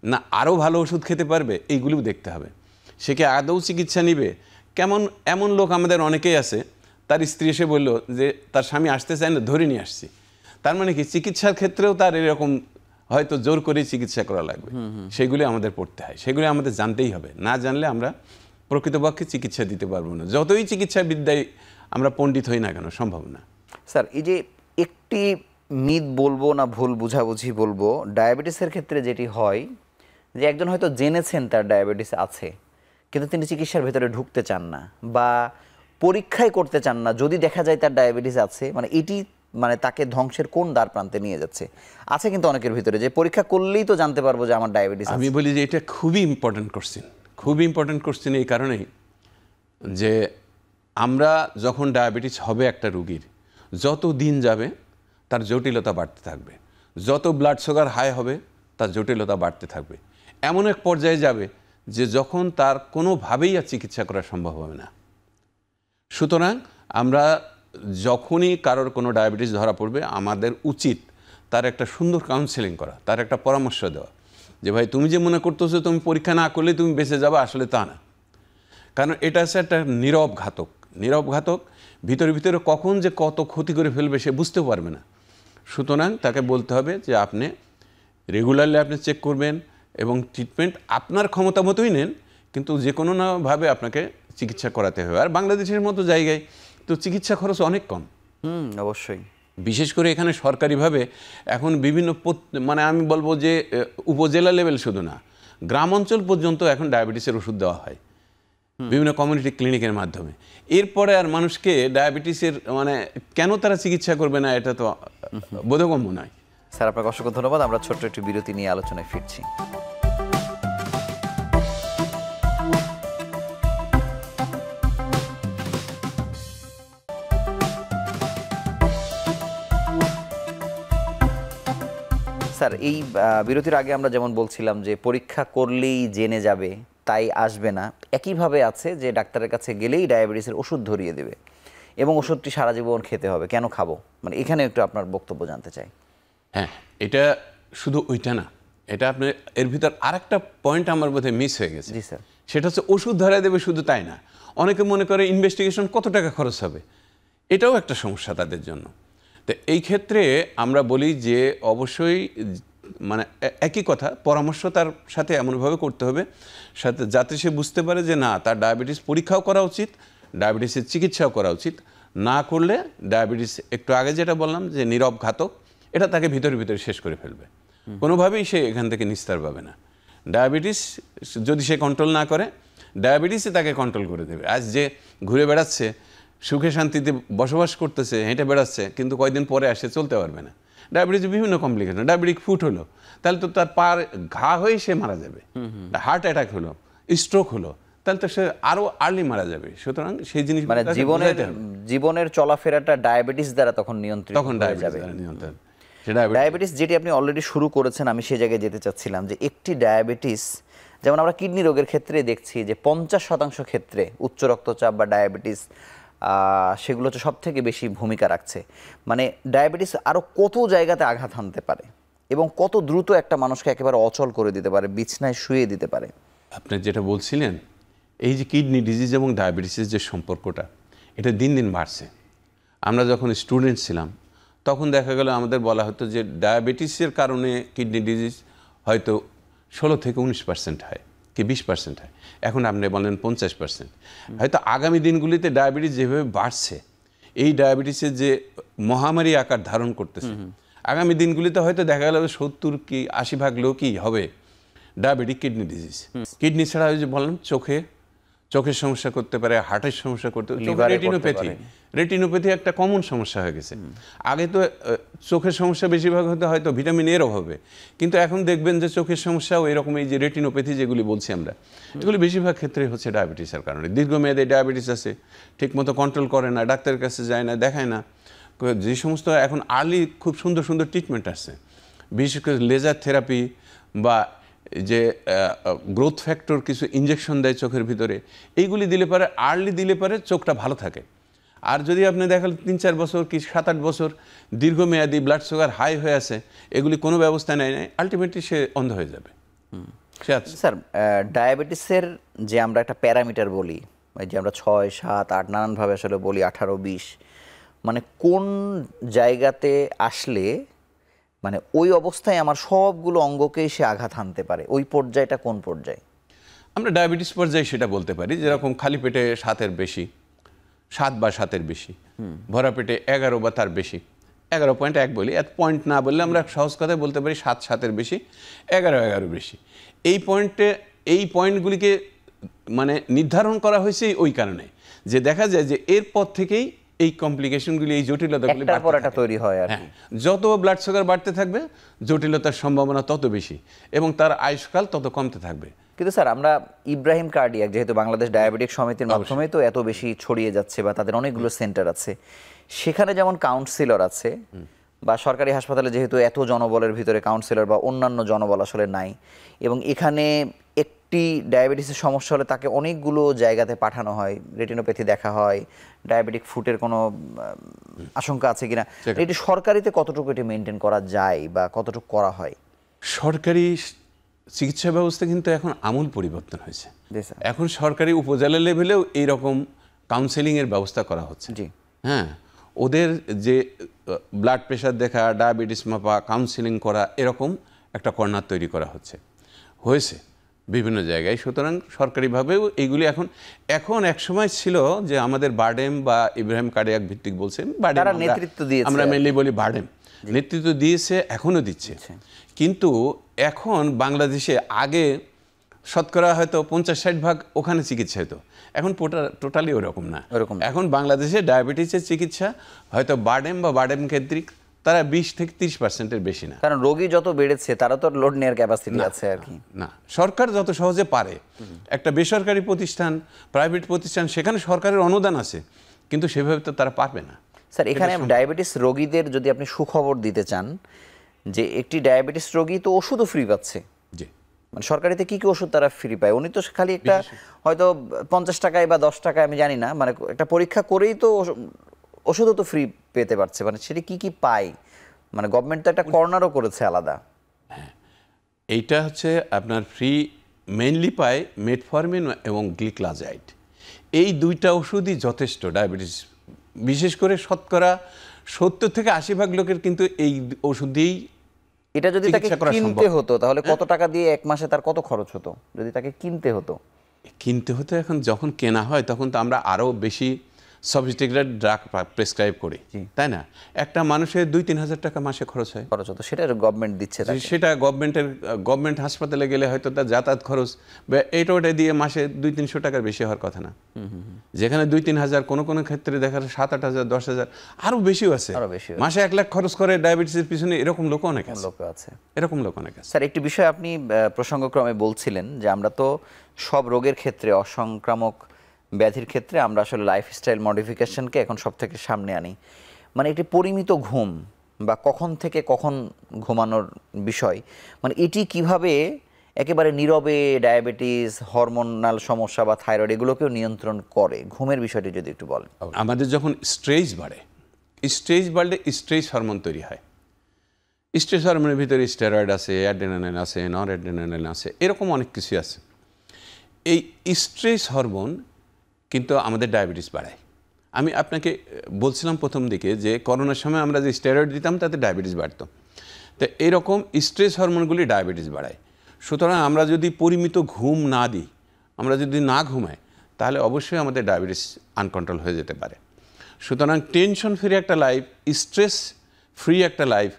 না আরও ভালো ওষুধ খেতে পারবে, এইগুলিও দেখতে হবে। সে কি আদৌ চিকিৎসা নিবে, এমন লোক আমাদের অনেকেই আছে, তার স্ত্রী এসে বলল যে তার স্বামী আসতে চায় না, ধরে নিয়ে আসছি। তার মানে কি চিকিৎসার ক্ষেত্রেও তার এরকম হয়তো জোর করেই চিকিৎসা করা লাগবে। সেগুলি আমাদের পড়তে হয়, সেগুলি আমাদের জানতেই হবে। না জানলে আমরা প্রকৃতপক্ষে চিকিৎসা দিতে পারবো না, যতই চিকিৎসা বিদ্যায় আমরা পণ্ডিত হই না কেন, সম্ভব না। স্যার, এই যে একটি মিথ বলবো না ভুল বুঝাবুঝি বলবো, ডায়াবেটিসের ক্ষেত্রে যেটি হয় যে একজন হয়তো জেনেছেন তার ডায়াবেটিস আছে, কিন্তু তিনি চিকিৎসার ভেতরে ঢুকতে চান না বা পরীক্ষাই করতে চান না, যদি দেখা যায় তার ডায়াবেটিস আছে, মানে এটি মানে তাকে ধ্বংসের কোন দ্বার প্রান্তে নিয়ে যাচ্ছে। আছে কিন্তু অনেকের ভিতরে যে পরীক্ষা করলেই তো জানতে পারবো যে আমার ডায়াবেটিস। আমি বলি যে এটা খুবই ইম্পর্টেন্ট কোশ্চেন, এই কারণেই যে আমরা যখন ডায়াবেটিস হবে একটা রোগীর, যত দিন যাবে তার জটিলতা বাড়তে থাকবে, যত ব্লাড সুগার হাই হবে তার জটিলতা বাড়তে থাকবে, এমন এক পর্যায়ে যাবে যে যখন তার কোনোভাবেই আর চিকিৎসা করা সম্ভব হবে না। সুতরাং আমরা যখনই কারোর কোনো ডায়াবেটিস ধরা পড়বে, আমাদের উচিত তার একটা সুন্দর কাউন্সেলিং করা, তার একটা পরামর্শ দেওয়া যে ভাই তুমি যে মনে করতেছো তুমি পরীক্ষা না করলে তুমি বেঁচে যাবে, আসলে তা না। কারণ এটা হচ্ছে একটা নীরব ঘাতক, ভিতরে ভিতরে কখন যে কত ক্ষতি করে ফেলবে সে বুঝতেও পারবে না। সুতরাং তাকে বলতে হবে যে আপনি রেগুলারলি আপনি চেক করবেন এবং ট্রিটমেন্ট আপনার ক্ষমতা মতোই নেন, কিন্তু যে কোনো ভাবে আপনাকে চিকিৎসা করাতে হবে। আর বাংলাদেশের মতো জায়গায় তো চিকিৎসা খরচ অনেক কম। অবশ্যই, বিশেষ করে এখানে সরকারিভাবে এখন বিভিন্ন মানে আমি বলবো যে উপজেলা লেভেল শুধু না, গ্রাম অঞ্চল পর্যন্ত এখন ডায়াবেটিসের ওষুধ দেওয়া হয় বিভিন্ন কমিউনিটি ক্লিনিকের মাধ্যমে। এরপরে আর মানুষকে ডায়াবেটিসের মানে কেন তারা চিকিৎসা করবে না, এটা তো বোধগম্য নয়। স্যার, আপনাকে অসংখ্য ধন্যবাদ। আমরা ছোট্ট একটি বিরতি নিয়ে আলোচনায় ফিরছি। স্যার, এই বিরতির আগে আমরা যেমন বলছিলাম যে পরীক্ষা করলেই জেনে যাবে তাই আসবে না, একইভাবে আছে যে ডাক্তারের কাছে গেলেই ডায়াবেটিসের ওষুধ ধরিয়ে দেবে এবং ওষুধটি সারা জীবন খেতে হবে। কেন খাবো, মানে এখানে একটু আপনার বক্তব্য জানতে চাই। হ্যাঁ, এটা শুধু ওইটা না, এটা আপনার এর ভিতর আরেকটা পয়েন্ট আমার বোধহয় মিস হয়ে গেছে। জি স্যার। সেটা হচ্ছে ওষুধ ধরায় দেবে, শুধু তাই না, অনেকে মনে করে ইনভেস্টিগেশন কত টাকা খরচ হবে, এটাও একটা সমস্যা তাদের জন্য। তো এই ক্ষেত্রে আমরা বলি যে অবশ্যই মানে একই কথা, পরামর্শ তার সাথে এমনভাবে করতে হবে সাথে যাতে সে বুঝতে পারে যে না, তার ডায়াবেটিস পরীক্ষাও করা উচিত, ডায়াবেটিসের চিকিৎসাও করা উচিত। না করলে ডায়াবেটিস, একটু আগে যেটা বললাম যে নীরব ঘাতক, এটা তাকে ভিতরে ভিতরে শেষ করে ফেলবে, কোনোভাবেই সে এখান থেকে নিস্তার পাবে না। ডায়াবেটিস যদি সে কন্ট্রোল না করে, ডায়াবেটিসই তাকে কন্ট্রোল করে দেবে। আজ যে ঘুরে বেড়াচ্ছে, সুখে শান্তিতে বসবাস করতেছে, হেঁটে বেড়াচ্ছে, কিন্তু কয়েকদিন পরে আসে চলতে পারবে না। ডায়াবেটিসের বিভিন্ন কমপ্লিকেশন, ডায়াবেটিক ফুট হলো, তাহলে তো তার পার ঘা হয়ে সে মারা যাবে। হার্ট অ্যাটাক হলো, স্ট্রোক হলো, তাহলে তো সে আরও আর্লি মারা যাবে। সুতরাং সেই জিনিস মানে জীবনের চলাফেরাটা ডায়াবেটিস দ্বারা তখন নিয়ন্ত্রিত, তখন ডায়াবেটিস নিয়ন্ত্রণ। ডায়াবেটিস যেটি আপনি অলরেডি শুরু করেছেন, আমি সেই জায়গায় যেতে চাচ্ছিলাম যে একটি ডায়াবেটিস, যেমন আমরা কিডনি রোগের ক্ষেত্রে দেখছি যে 50% ক্ষেত্রে উচ্চ রক্তচাপ বা ডায়াবেটিস সেগুলো হচ্ছে সব থেকে বেশি ভূমিকা রাখছে। মানে ডায়াবেটিস আরও কত জায়গাতে আঘাত হানতে পারে এবং কত দ্রুত একটা মানুষকে একেবারে অচল করে দিতে পারে, বিছনায় শুয়ে দিতে পারে। আপনি যেটা বলছিলেন, এই যে কিডনি ডিজিজ এবং ডায়াবেটিসের যে সম্পর্কটা, এটা দিন দিন বাড়ছে। আমরা যখন স্টুডেন্ট ছিলাম তখন দেখা গেল আমাদের বলা হতো যে ডায়াবেটিসের কারণে কিডনি ডিজিজ হয়তো 16 থেকে 19% হয় কি 20% হয়। এখন আপনি বলেন 50%। হয়তো আগামী দিনগুলিতে ডায়াবেটিস যেভাবে বাড়ছে, এই ডায়াবেটিসের যে মহামারী আকার ধারণ করতেছে, আগামী দিনগুলিতে হয়তো দেখা গেল 70 কি 80% লোকই হবে ডায়াবেটিক কিডনি ডিজিজ। কিডনি ছাড়া ওই যে বললাম চোখের সমস্যা করতে পারে, হার্টের সমস্যা করতে পারে, রেটিনোপ্যাথি একটা কমন সমস্যা হয়ে গেছে। আগে তো চোখের সমস্যা বেশিরভাগ হতে হয়তো ভিটামিন এর অভাবে, কিন্তু এখন দেখবেন যে চোখের সমস্যাও এরকম এই যে রেটিনোপ্যাথি যেগুলি বলছি আমরা, এগুলি বেশিরভাগ ক্ষেত্রে হচ্ছে ডায়াবেটিসের কারণে। দীর্ঘমেয়াদী ডায়াবেটিস আছে, ঠিকমতো কন্ট্রোল করে না, ডাক্তারের কাছে যায় না, দেখায় না। যে সমস্ত এখন আর্লি খুব সুন্দর সুন্দর ট্রিটমেন্ট আসছে, বিশেষ করে লেজার থেরাপি বা যে গ্রোথ ফ্যাক্টর কিছু ইনজেকশন দেয় চোখের ভিতরে, এইগুলি দিলে পারে আর্লি দিলে পারে চোখটা ভালো থাকে। আর যদি আপনি দেখেন 3-4 বছর কি 7-8 বছর দীর্ঘমেয়াদী ব্লাড সুগার হাই হয়ে আছে, এগুলি কোনো ব্যবস্থা নেয় নাই, আলটিমেটলি সে অন্ধ হয়ে যাবে। স্যার, ডায়াবেটিসের যে আমরা একটা প্যারামিটার বলি, যে আমরা 6, 7, 8 নানানভাবে আসলে বলি, 18, 20, মানে কোন জায়গাতে আসলে মানে ওই অবস্থায় আমার সবগুলো অঙ্গকেই সে আঘাত হানতে পারে, ওই পর্যায়টা কোন পর্যায়ে? আমরা ডায়াবেটিস পর্যায়ে সেটা বলতে পারি, যেরকম খালি পেটে 7-এর বেশি, 7 বা 7-এর বেশি, ভরা পেটে 11 বা তার বেশি, 11.1 বলি, এত পয়েন্ট না বললে আমরা সহজ কথায় বলতে পারি 7-7-এর বেশি, 11 বেশি। এই পয়েন্টগুলিকে মানে নির্ধারণ করা হয়েছে ওই কারণে যে দেখা যায় যে এরপর থেকেই এই কমপ্লিকেশনগুলি, এই জটিলতাগুলি তৈরি হয়। আর যত ব্লাড সুগার বাড়তে থাকবে, জটিলতার সম্ভাবনা তত বেশি এবং তার আয়ুষ্কাল তত কমতে থাকবে। কিন্তু স্যার, আমরা ইব্রাহিম কার্ডিয়াক, যেহেতু বাংলাদেশ ডায়াবেটিক সমিতির মাধ্যমে তো এত বেশি ছড়িয়ে যাচ্ছে বা তাদের অনেকগুলো সেন্টার আছে, সেখানে যেমন কাউন্সিলর আছে, বা সরকারি হাসপাতালে যেহেতু এত জনবলের ভিতরে কাউন্সিলর বা অন্যান্য জনবল আসলে নাই, এবং এখানে একটি ডায়াবেটিসের সমস্যা হলে তাকে অনেকগুলো জায়গাতে পাঠানো হয়, রেটিনোপ্যাথি দেখা হয়, ডায়াবেটিক ফুটের কোনো আশঙ্কা আছে কিনা, এটি সরকারিতে কতটুকু এটি মেনটেন করা যায় বা কতটুকু করা হয়? সরকারি চিকিৎসা ব্যবস্থা কিন্তু এখন আমূল পরিবর্তন হয়েছে। এখন সরকারি উপজেলা লেভেলেও এইরকম কাউন্সেলিংয়ের ব্যবস্থা করা হচ্ছে। হ্যাঁ, ওদের যে ব্লাড প্রেশার দেখা, ডায়াবেটিস মাপা, কাউন্সেলিং করা, এরকম একটা কর্নার তৈরি করা হয়েছে বিভিন্ন জায়গায়। সুতরাং সরকারিভাবেও এইগুলি এখন এক সময় ছিল যে আমাদের বারডেম বা ইব্রাহিম কার্ডিয়াক ভিত্তিক বলছেন, আমরা মেনলি বলি বারডেম নেতৃত্ব দিয়েছে, এখনও দিচ্ছে। কিন্তু এখন বাংলাদেশে আগে শতকরা হয়তো 50-60% ওখানে চিকিৎসা হতো, এখন টোটালি ওরকম না। এখন বাংলাদেশে ডায়াবেটিসের চিকিৎসা হয়তো বারডেম বা বারডেম কেন্দ্রিক, তারা 20 থেকে 30%-এর বেশি না। কারণ রোগী যত বেড়েছে তারা তো লোড নেওয়ার ক্যাপাসিটি আছে আর কি। না, সরকার যত সহজে পারে, একটা বেসরকারি প্রতিষ্ঠান, প্রাইভেট প্রতিষ্ঠান, সেখানে সরকারের অনুদান আছে, কিন্তু সেভাবে তো তারা পারবে না। স্যার, এখানে ডায়াবেটিস রোগীদের যদি আপনি সুখবর দিতে চান, যে একটি ডায়াবেটিস রোগী তো ওষুধও ফ্রি পাচ্ছে। মানে সরকারিতে কি কি ওষুধ তারা ফ্রি পায়? উনি তো খালি একটা হয়তো 50 টাকায় বা 10 টাকায়, আমি জানি না, মানে একটা পরীক্ষা করেই তো ওষুধও তো ফ্রি পেতে পারছে। মানে সেটা কি কি পায়? মানে গভর্নমেন্ট তো একটা কর্নারও করেছে আলাদা। হ্যাঁ, এইটা হচ্ছে আপনার ফ্রি মেইনলি পায় মেটফরমিন এবং গ্লিক্লাজাইড। এই দুইটা ওষুধই যথেষ্ট ডায়াবেটিস, বিশেষ করে শতকরা 70 থেকে 80% লোকের কিন্তু এই ওষুধ দিয়েই। এটা যদি তাকে কিনতে হতো তাহলে কত টাকা দিয়ে এক মাসে তার কত খরচ হতো যদি তাকে কিনতে হতো? এখন যখন কেনা হয় তখন তো আমরা আরও বেশি সফিস্টিকেটেড ড্রাগ প্রেসক্রাইব করি, তাই না? একটা মানুষের 2-3 হাজার টাকা মাসে খরচ হতো, সেটা গভর্নমেন্ট দিচ্ছে। সেটা গভর্নমেন্ট হাসপাতালে গেলে হয়তো তার যাতায়াত খরচ বা ওটা দিয়ে মাসে 200-300 টাকার বেশি হওয়ার কথা না। যেখানে 2-3 হাজার, কোনো কোনো ক্ষেত্রে দেখা যায় 7-8 হাজার, 10 হাজার, আরও বেশিও আছে। মাসে 1 লাখ খরচ করে ডায়াবেটিসের পিছনে, এরকম লোক অনেক আছে। স্যার, একটি বিষয় আপনি প্রসঙ্গক্রমে বলছিলেন যে আমরা তো সব রোগের ক্ষেত্রে, অসংক্রামক ব্যাধির ক্ষেত্রে আমরা আসলে লাইফস্টাইল মডিফিকেশনকে এখন সব থেকে সামনে আনি। মানে একটি পরিমিত ঘুম বা কখন থেকে কখন ঘুমানোর বিষয়, মানে এটি কিভাবে একেবারে নীরবে ডায়াবেটিস, হরমোনাল সমস্যা বা থাইরয়েড এগুলোকেও নিয়ন্ত্রণ করে? ঘুমের বিষয়টি যদি একটু বলেন। আমাদের যখন স্ট্রেস বাড়ে, স্ট্রেস বাড়লে স্ট্রেস হরমোন তৈরি হয়। স্ট্রেস হরমোনের ভিতরে স্টেরয়েড আছে, অ্যাড্রেনালিন আছে, নর অ্যাড্রেনালিন আছে, এরকম অনেক কিছু আছে। এই স্ট্রেস হরমোন কিন্তু আমাদের ডায়াবেটিস বাড়ায়। আমি আপনাকে বলছিলাম প্রথম দিকে যে করোনার সময় আমরা যে স্টেরয়েড দিতাম তাতে ডায়াবেটিস বাড়তো। তো এরকম স্ট্রেস হরমোনগুলি ডায়াবেটিস বাড়ায়। সুতরাং আমরা যদি পরিমিত ঘুম না দিই, আমরা যদি না ঘুমাই, তাহলে অবশ্যই আমাদের ডায়াবেটিস আনকন্ট্রোল হয়ে যেতে পারে। সুতরাং টেনশন ফ্রি একটা লাইফ, স্ট্রেস ফ্রি একটা লাইফ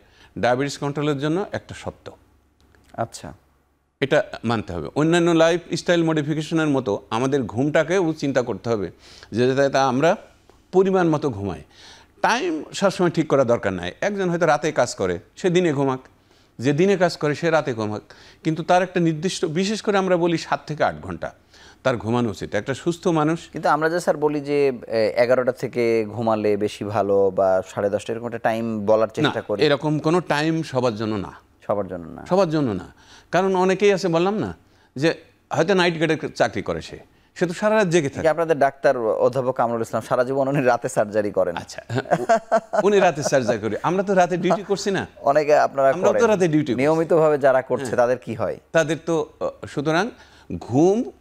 ডায়াবেটিস কন্ট্রোলের জন্য একটা সত্য। আচ্ছা, এটা মানতে হবে। অন্যান্য লাইফ স্টাইল মডিফিকেশনের মতো আমাদের ঘুমটাকেও চিন্তা করতে হবে যে যাতে আমরা পরিমাণ মতো ঘুমাই। টাইম সবসময় ঠিক করা দরকার নাই। একজন হয়তো রাতে কাজ করে, সে দিনে ঘুমাক, যে দিনে কাজ করে সে রাতে ঘুমাক, কিন্তু তার একটা নির্দিষ্ট, বিশেষ করে আমরা বলি 7 থেকে 8 ঘন্টা তার ঘুমানো উচিত। একটা সুস্থ মানুষ। কিন্তু আমরা যে স্যার বলি যে 11টা থেকে ঘুমালে বেশি ভালো বা 10:30 এরকম একটা টাইম বলার না, চেষ্টা করি, এরকম কোনো টাইম সবার জন্য না। সবার জন্য না। সবার জন্য না, কারণ অনেকেই আছে, বললাম না, যে হয়তো নাইট গেটে চাকরি করে, সে তো সারা রাত জেগে থাকে। যে আপনাদের ডাক্তার অধ্যাপক কামরুল ইসলাম সারা জীবন উনি রাতে সার্জারি করেন। আচ্ছা, উনি রাতে সার্জারি করি, আমরা তো রাতে ডিউটি করছি না। অনেকে আপনারা আমরা তো রাতে ডিউটি নিয়মিতভাবে যারা করছে তাদের কি হয়? তাদের তো সুতরাং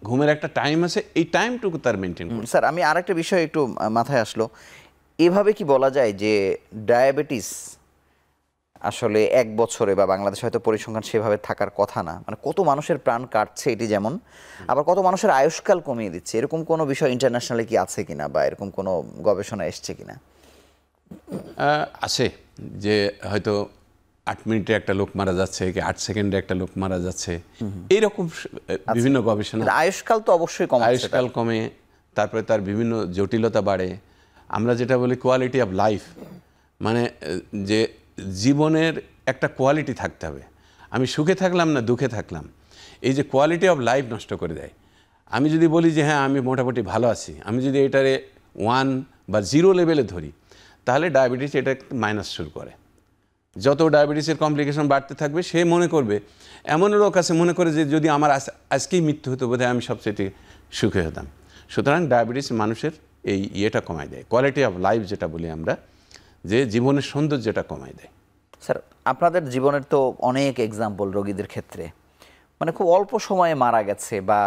ঘুমের একটা টাইম আছে, এই টাইমটুকু তার মেনটেন করছে। স্যার, আমি আরেকটা বিষয় একটু মাথায় আসলো, এভাবে কি বলা যায় যে ডায়াবেটিস আসলে 1 বছরে বা বাংলাদেশে হয়তো পরিসংখ্যান সেভাবে থাকার কথা না, মানে কত মানুষের প্রাণ কাটছে এটি যেমন, আবার কত মানুষের আয়ুষ্কাল কমিয়ে দিচ্ছে, এরকম কোনো বিষয় ইন্টারন্যাশনালি কি আছে কিনা বা এরকম কোনো গবেষণা এসছে কিনা? আছে যে হয়তো 8 মিনিটে একটা লোক মারা যাচ্ছে, কি 8 সেকেন্ডে একটা লোক মারা যাচ্ছে, এইরকম বিভিন্ন গবেষণা। আয়ুষ্কাল তো অবশ্যই কমাচ্ছে, আয়ুষ্কাল কমে, তারপরে তার বিভিন্ন জটিলতা বাড়ে। আমরা যেটা বলি কোয়ালিটি অফ লাইফ, মানে যে জীবনের একটা কোয়ালিটি থাকতে হবে। আমি সুখে থাকলাম না দুঃখে থাকলাম, এই যে কোয়ালিটি অফ লাইফ নষ্ট করে দেয়। আমি যদি বলি যে হ্যাঁ আমি মোটামুটি ভালো আছি, আমি যদি এটারে 1 বা 0 লেভেলে ধরি, তাহলে ডায়াবেটিস এটা মাইনাস শুরু করে। যত ডায়াবেটিসের কমপ্লিকেশন বাড়তে থাকবে, সে মনে করবে, এমন লোক আছে মনে করে যে যদি আমার আজকেই মৃত্যু হতো বোধহয় আমি সবচেয়ে সুখে হতাম। সুতরাং ডায়াবেটিস মানুষের এই ইয়েটা কমায় দেয়, কোয়ালিটি অফ লাইফ যেটা বলি আমরা, যে জীবনের সৌন্দর্যটা কমায় দেয়। স্যার, আপনাদের জীবনের তো অনেক এক্সাম্পল রোগীদের ক্ষেত্রে, মানে খুব অল্প সময়ে মারা গেছে বা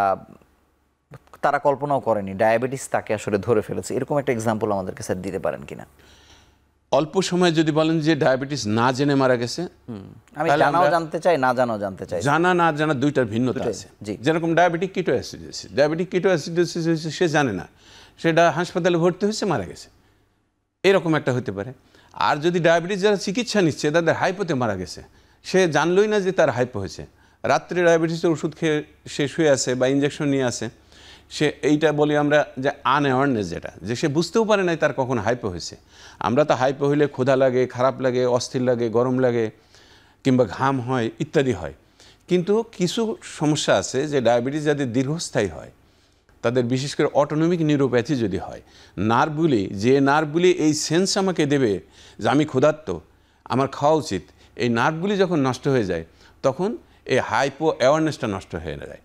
তারা কল্পনাও করেনি ডায়াবেটিস তাকে আসলে ধরে ফেলেছে, এরকম একটা এক্সাম্পল আমাদেরকে স্যার দিতে পারেন কিনা? অল্প সময় যদি বলেন যে ডায়াবেটিস না জেনে মারা গেছে, আমি জানাও জানতে চাই, না জানাও জানতে চাই। জানা না জানা দুইটার ভিন্নতা আছে। যেরকম ডায়াবেটিক কিটোঅ্যাসিডোসিস হয়েছে, সে জানে না, সেটা হাসপাতালে ভর্তি হয়েছে, মারা গেছে, এরকম একটা হতে পারে। আর যদি ডায়াবেটিস যারা চিকিৎসা নিচ্ছে তাদের হাইপোতে মারা গেছে, সে জানলই না যে তার হাইপো হয়েছে, রাত্রে ডায়াবেটিসের ওষুধ খেয়ে সে শুয়ে আছে বা ইঞ্জেকশন নিয়ে আসে, সে এইটা বলি আমরা যে আনঅ্যাওয়ারনেস, যেটা যে সে বুঝতেও পারে না তার কখন হাইপো হয়েছে। আমরা তো হাইপো হইলে ক্ষুধা লাগে, খারাপ লাগে, অস্থির লাগে, গরম লাগে, কিংবা ঘাম হয়, ইত্যাদি হয়। কিন্তু কিছু সমস্যা আছে যে ডায়াবেটিস যাদের দীর্ঘস্থায়ী হয়, তাদের বিশেষ করে অটোনমিক নিউরোপ্যাথি যদি হয়, নার্ভগুলি এই সেন্স আমাকে দেবে যে আমি ক্ষুধার্ত, আমার খাওয়া উচিত, এই নার্ভগুলি যখন নষ্ট হয়ে যায় তখন এই হাইপো অ্যাওয়ারনেসটা নষ্ট হয়ে যায়।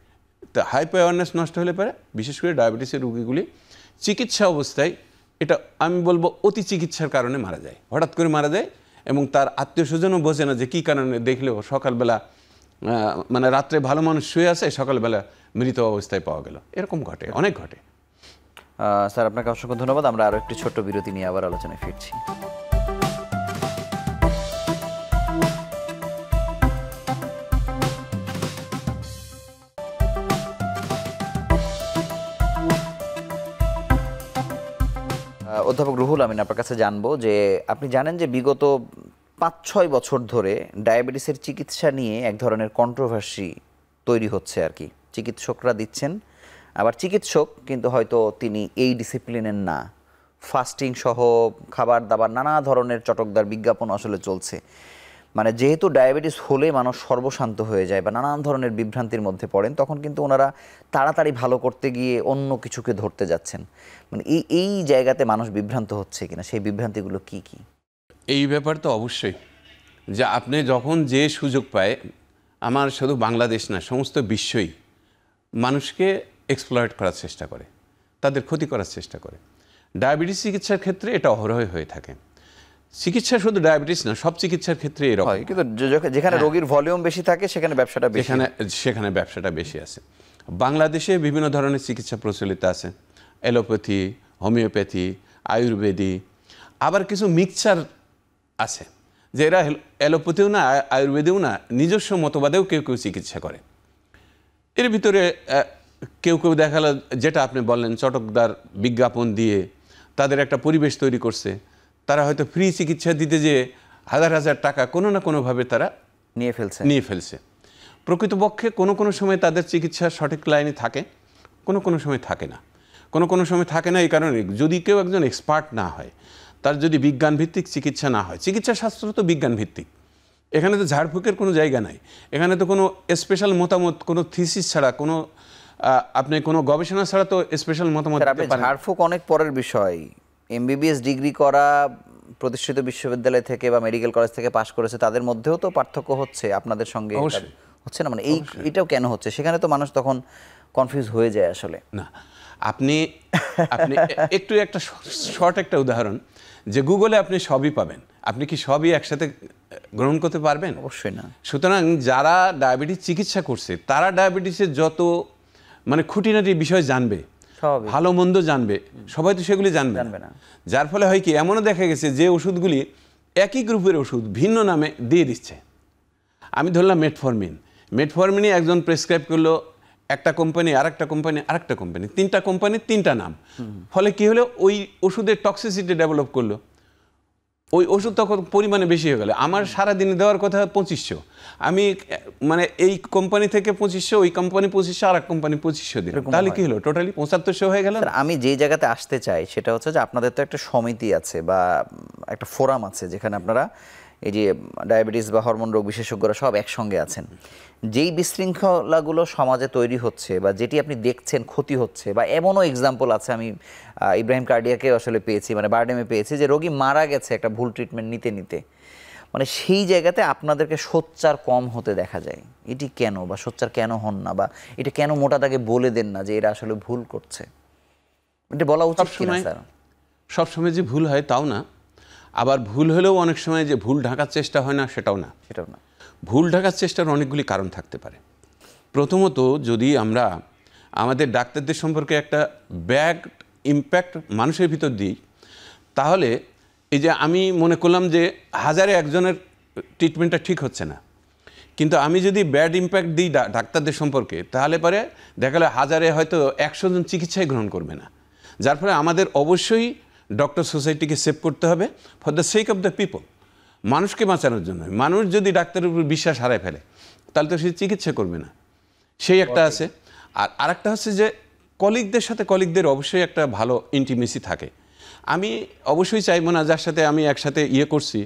তো হাইপো অ্যাওয়ারনেস নষ্ট হলে পরে বিশেষ করে ডায়াবেটিসের রোগীগুলি চিকিৎসা অবস্থায়, এটা আমি বলবো অতি চিকিৎসার কারণে মারা যায়, হঠাৎ করে মারা যায়, এবং তার আত্মীয় স্বজনও বোঝে না যে কী কারণে, দেখলেও সকালবেলা মানে রাত্রে ভালো মানুষ শুয়ে আছে, সকালবেলা মৃত অবস্থায় পাওয়া গেল, এরকম ঘটে, অনেক ঘটে। স্যার, আপনাকে অসংখ্য ধন্যবাদ। আমরা আরও একটি ছোট্ট বিরতি নিয়ে আবার আলোচনায় ফিরছি। অধ্যাপক রুহুল আমিন, আপনার কাছে জানবো যে আপনি জানেন যে বিগত 5-6 বছর ধরে ডায়াবেটিসের চিকিৎসা নিয়ে এক ধরনের কন্ট্রোভার্সি তৈরি হচ্ছে আর কি। চিকিৎসকরা দিচ্ছেন, আবার চিকিৎসক কিন্তু হয়তো তিনি এই ডিসিপ্লিনের না, ফাস্টিং সহ খাবার দাবার নানা ধরনের চটকদার বিজ্ঞাপন আসলে চলছে। মানে যেহেতু ডায়াবেটিস হলে মানুষ সর্বশান্ত হয়ে যায় বা নানান ধরনের বিভ্রান্তির মধ্যে পড়েন, তখন কিন্তু ওনারা তাড়াতাড়ি ভালো করতে গিয়ে অন্য কিছুকে ধরতে যাচ্ছেন। মানে এই জায়গাতে মানুষ বিভ্রান্ত হচ্ছে কিনা, সেই বিভ্রান্তিগুলো কি কি? এই ব্যাপার তো অবশ্যই, যে আপনি যখন যে সুযোগ পায়, আমার শুধু বাংলাদেশ না, সমস্ত বিশ্বই মানুষকে এক্সপ্লয়েট করার চেষ্টা করে, তাদের ক্ষতি করার চেষ্টা করে। ডায়াবেটিস চিকিৎসার ক্ষেত্রে এটা অহরহই হয়ে থাকে। চিকিৎসা শুধু ডায়াবেটিস না, সব চিকিৎসার ক্ষেত্রে এরকম হয়, কিন্তু যেখানে রোগীর ভলিউম বেশি থাকে সেখানে ব্যবসাটা বেশি। সেখানে ব্যবসাটা বেশি আছে। বাংলাদেশে বিভিন্ন ধরনের চিকিৎসা প্রচলিত আছে, অ্যালোপ্যাথি, হোমিওপ্যাথি, আয়ুর্বেদী, আবার কিছু মিক্সচার আছে যে এরা অ্যালোপ্যাথিও না, আয়ুর্বেদেও না, নিজস্ব মতবাদেও কেউ কেউ চিকিৎসা করে। এর ভিতরে কেউ কেউ দেখালো, যেটা আপনি বললেন, চটকদার বিজ্ঞাপন দিয়ে তাদের একটা পরিবেশ তৈরি করছে। তারা হয়তো ফ্রি চিকিৎসা দিতে যেয়ে হাজার হাজার টাকা কোনো না কোনোভাবে তারা নিয়ে ফেলছে। প্রকৃতপক্ষে কোনো কোনো সময় তাদের চিকিৎসা সঠিক লাইনে থাকে, কোনো কোনো সময় থাকে না। কোনো সময় থাকে না এই কারণে, যদি কেউ একজন এক্সপার্ট না হয়, তার যদি বিজ্ঞানভিত্তিক চিকিৎসা না হয়। চিকিৎসা শাস্ত্র তো বিজ্ঞানভিত্তিক, এখানে তো ঝাড়ফুঁকের কোনো জায়গা নাই। এখানে তো কোনো স্পেশাল মতামত, কোনো থিসিস ছাড়া, কোনো আপনি কোনো গবেষণা ছাড়া তো স্পেশাল মতামত। ঝাড়ফুঁক অনেক পরের বিষয়। এমবিবিএস ডিগ্রি করা প্রতিষ্ঠিত বিশ্ববিদ্যালয় থেকে বা মেডিকেল কলেজ থেকে পাশ করেছে, তাদের মধ্যেও তো পার্থক্য হচ্ছে আপনাদের সঙ্গে, হচ্ছে না? মানে এটাও কেন হচ্ছে? সেখানে তো মানুষ তখন কনফিউজ হয়ে যায় আসলে। না, আপনি একটু একটা শর্ট একটা উদাহরণ, যে গুগলে আপনি সবই পাবেন, আপনি কি সবই একসাথে গ্রহণ করতে পারবেন? অবশ্যই না। সুতরাং যারা ডায়াবেটিস চিকিৎসা করছে, তারা ডায়াবেটিসের যত মানে খুঁটিনাটি বিষয় জানবে, ভালো মন্দ জানবে, সবাই তো সেগুলি জানবে না। যার ফলে হয় কি, এমনও দেখা গেছে যে ওষুধগুলি একই গ্রুপের ওষুধ ভিন্ন নামে দিয়ে দিচ্ছে। আমি ধরলাম মেটফরমিনই একজন প্রেসক্রাইব করলো, একটা কোম্পানি, আরেকটা কোম্পানি, আরেকটা কোম্পানি, তিনটা কোম্পানির তিনটা নাম। ফলে কি হলো, ওই ওষুধের টক্সিসিটি ডেভেলপ করলো, ওই ওষুধ তখন পরিমাণে বেশি হয়ে গেল। আমার সারাদিনে দেওয়ার কথা 2500, আমি মানে এই কোম্পানি থেকে 2500, ওই কোম্পানি 2500, আর এক কোম্পানি 2500 দিল। তাহলে কি হলো, টোটালি 7500 হয়ে গেল। আমি যেই জায়গাতে আসতে চাই সেটা হচ্ছে যে আপনাদের তো একটা সমিতি আছে বা একটা ফোরাম আছে, যেখানে আপনারা এই যে ডায়াবেটিস বা হরমোন রোগ বিশেষজ্ঞরা সব একসঙ্গে আছেন। যেই বিশৃঙ্খলাগুলো সমাজে তৈরি হচ্ছে বা যেটি আপনি দেখছেন ক্ষতি হচ্ছে, বা এমনও এক্সাম্পল আছে, আমি ইব্রাহিম কার্ডিয়াকে আসলে পেয়েছি, মানে বারডেমে পেয়েছি, যে রোগী মারা গেছে একটা ভুল ট্রিটমেন্ট নিতে নিতে। মানে সেই জায়গাতে আপনাদেরকে সোচ্চার কম হতে দেখা যায়। এটি কেন, বা সোচ্চার কেন হন না, বা এটা কেন মোটা দাগে বলে দেন না যে এরা আসলে ভুল করছে? এটা বলা উচিত কিনা স্যার? সবসময় যে ভুল হয় তাও না, আবার ভুল হলেও অনেক সময় যে ভুল ঢাকার চেষ্টা হয় না সেটাও না। ভুল ঢাকার চেষ্টার অনেকগুলি কারণ থাকতে পারে। প্রথমত, যদি আমরা আমাদের ডাক্তারদের সম্পর্কে একটা ব্যাড ইম্প্যাক্ট মানুষের ভিতর দিই, তাহলে এই যে আমি মনে করলাম যে 1000-এ একজনের ট্রিটমেন্টটা ঠিক হচ্ছে না, কিন্তু আমি যদি ব্যাড ইম্প্যাক্ট দিই ডাক্তারদের সম্পর্কে, তাহলে পরে দেখা গেলো 1000-এ হয়তো 100 জন চিকিৎসাই গ্রহণ করবে না। যার ফলে আমাদের অবশ্যই ডক্টর সোসাইটিকে সেভ করতে হবে for the sake of the people, মানুষকে বাঁচানোর জন্য। মানুষ যদি ডাক্তারের উপর বিশ্বাস হারায় ফেলে, তাহলে তো সে চিকিৎসা করবে না। সেই একটা আছে। আর আরেকটা হচ্ছে যে কলিগদের সাথে কলিগদের অবশ্যই একটা ভালো ইন্টিমেসি থাকে। আমি অবশ্যই চাইবো না যার সাথে আমি একসাথে করছি,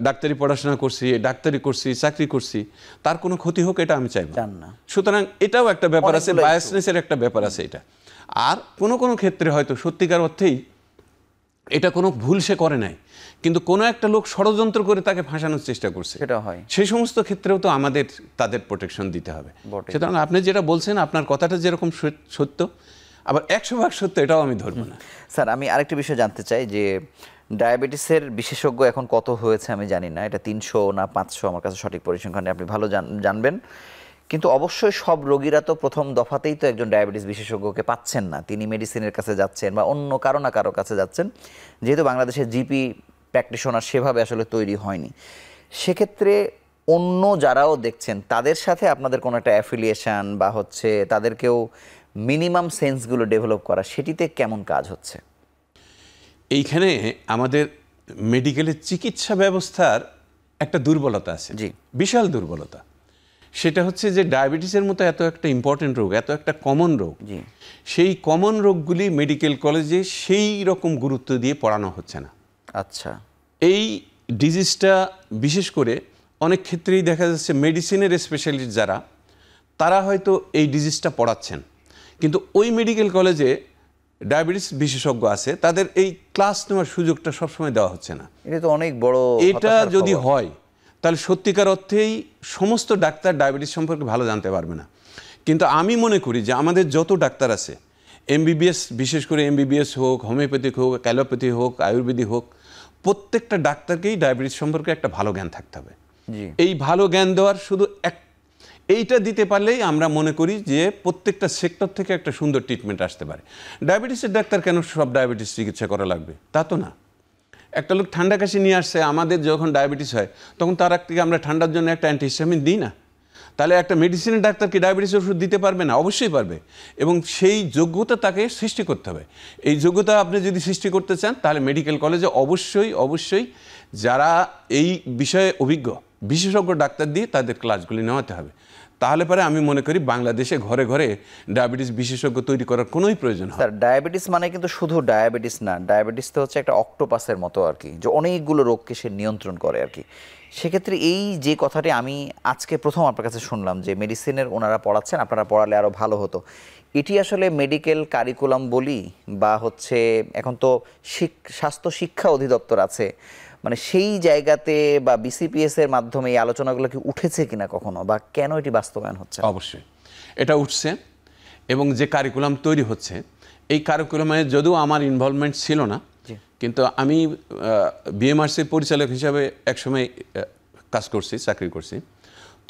ডাক্তারি পড়াশোনা করছি, ডাক্তারি করছি, চাকরি করছি, তার কোনো ক্ষতি হোক, এটা আমি চাইবো না। সুতরাং এটাও একটা ব্যাপার আছে, বায়াসনেসের একটা ব্যাপার আছে এটা। আর কোনো কোনো ক্ষেত্রে হয়তো সত্যিকার অর্থেই এটা কোনো ভুল সে করে নাই, কিন্তু কোনো একটা লোক ষড়যন্ত্র করে তাকে ফাঁসানোর চেষ্টা করছে, সেটা হয়। সেই সমস্ত ক্ষেত্রেও তো আমাদের তাদের প্রোটেকশন দিতে হবে। সুতরাং আপনি যেটা বলছেন, আপনার কথাটা যেরকম সত্য, আবার 100% সত্য, এটাও আমি ধরবো না। স্যার, আমি আরেকটি বিষয় জানতে চাই যে ডায়াবেটিসের বিশেষজ্ঞ এখন কত হয়েছে আমি জানি না, এটা 300 না 500, আমার কাছে সঠিক পরিসংখ্যান আপনি ভালো জানবেন। কিন্তু অবশ্যই সব রোগীরা তো প্রথম দফাতেই তো একজন ডায়াবেটিস বিশেষজ্ঞকে পাচ্ছেন না, তিনি মেডিসিনের কাছে যাচ্ছেন বা অন্য কারো না কারো কাছে যাচ্ছেন, যেহেতু বাংলাদেশের জিপি প্র্যাকটিশনার সেভাবে আসলে তৈরি হয়নি। সেক্ষেত্রে অন্য যারাও দেখছেন তাদের সাথে আপনাদের কোনো একটা অ্যাফিলিয়েশন বা হচ্ছে তাদেরকেও মিনিমাম সেন্সগুলো ডেভেলপ করা, সেটিতে কেমন কাজ হচ্ছে? এইখানে আমাদের মেডিকেলের চিকিৎসা ব্যবস্থার একটা দুর্বলতা আছে, বিশাল দুর্বলতা। সেটা হচ্ছে যে ডায়াবেটিসের মতো এত একটা ইম্পর্টেন্ট রোগ, এত একটা কমন রোগ, সেই কমন রোগগুলি মেডিকেল কলেজে সেই রকম গুরুত্ব দিয়ে পড়ানো হচ্ছে না। আচ্ছা, এই ডিজিজটা বিশেষ করে অনেক ক্ষেত্রেই দেখা যাচ্ছে মেডিসিনের স্পেশালিস্ট যারা, তারা হয়তো এই ডিজিজটা পড়াচ্ছেন, কিন্তু ওই মেডিকেল কলেজে ডায়াবেটিস বিশেষজ্ঞ আছে, তাদের এই ক্লাস নেওয়ার সুযোগটা সবসময় দেওয়া হচ্ছে না। এটা তো অনেক বড়। এটা যদি হয়, তাহলে সত্যিকার অর্থেই সমস্ত ডাক্তার ডায়াবেটিস সম্পর্কে ভালো জানতে পারবে না। কিন্তু আমি মনে করি যে আমাদের যত ডাক্তার আছে, এমবিবিএস, বিশেষ করে এমবিবিএস হোক, হোমিওপ্যাথিক হোক, অ্যালোপ্যাথি হোক, আয়ুর্বেদিক হোক, প্রত্যেকটা ডাক্তারকেই ডায়াবেটিস সম্পর্কে একটা ভালো জ্ঞান থাকতে হবে। এই ভালো জ্ঞান দেওয়ার শুধু এইটা দিতে পারলেই আমরা মনে করি যে প্রত্যেকটা সেক্টর থেকে একটা সুন্দর ট্রিটমেন্ট আসতে পারে। ডায়াবেটিসের ডাক্তার কেন সব ডায়াবেটিস চিকিৎসা করা লাগবে তা তো না। একটা লোক ঠান্ডা কাশি নিয়ে আসছে, আমাদের যখন ডায়াবেটিস হয় তখন তার থেকে আমরা ঠান্ডার জন্য একটা অ্যান্টিহিস্টামিন দিই না? তাহলে একটা মেডিসিনের ডাক্তার কি ডায়াবেটিসের ওষুধ দিতে পারবে না? অবশ্যই পারবে, এবং সেই যোগ্যতা তাকে সৃষ্টি করতে হবে। এই যোগ্যতা আপনি যদি সৃষ্টি করতে চান তাহলে মেডিকেল কলেজে অবশ্যই যারা এই বিষয়ে অভিজ্ঞ বিশেষজ্ঞ ডাক্তার দিয়ে তাদের ক্লাসগুলি নেওয়াতে হবে। তাহলে পরে আমি মনে করি বাংলাদেশে ঘরে ঘরে ডায়াবেটিস বিশেষজ্ঞ তৈরি করার কোনোই প্রয়োজন হয়। স্যার, ডায়াবেটিস মানে কিন্তু শুধু ডায়াবেটিস না, ডায়াবেটিস তো হচ্ছে একটা অক্টোপাসের মতো আর কি, যে অনেকগুলো রোগকে সে নিয়ন্ত্রণ করে আর কি। সেক্ষেত্রে এই যে কথাটি আমি আজকে প্রথম আপনার কাছে শুনলাম যে মেডিসিনের ওনারা পড়াচ্ছেন, আপনারা পড়ালে আরও ভালো হতো, এটি আসলে মেডিকেল কারিকুলাম বলি বা হচ্ছে এখন তো স্বাস্থ্য শিক্ষা অধিদপ্তর আছে, মানে সেই জায়গাতে বা বিসিপিএস এর মাধ্যমে এই আলোচনাগুলো কি উঠেছে কিনা কখনো, বা কেন এটি বাস্তবায়ন হচ্ছে? অবশ্যই এটা উঠছে, এবং যে কারিকুলাম তৈরি হচ্ছে এই কারিকুলামে যদিও আমার ইনভলভমেন্ট ছিল না, কিন্তু আমি বিএমআরসির পরিচালক হিসাবে একসময় কাজ করছি, চাকরি করছি।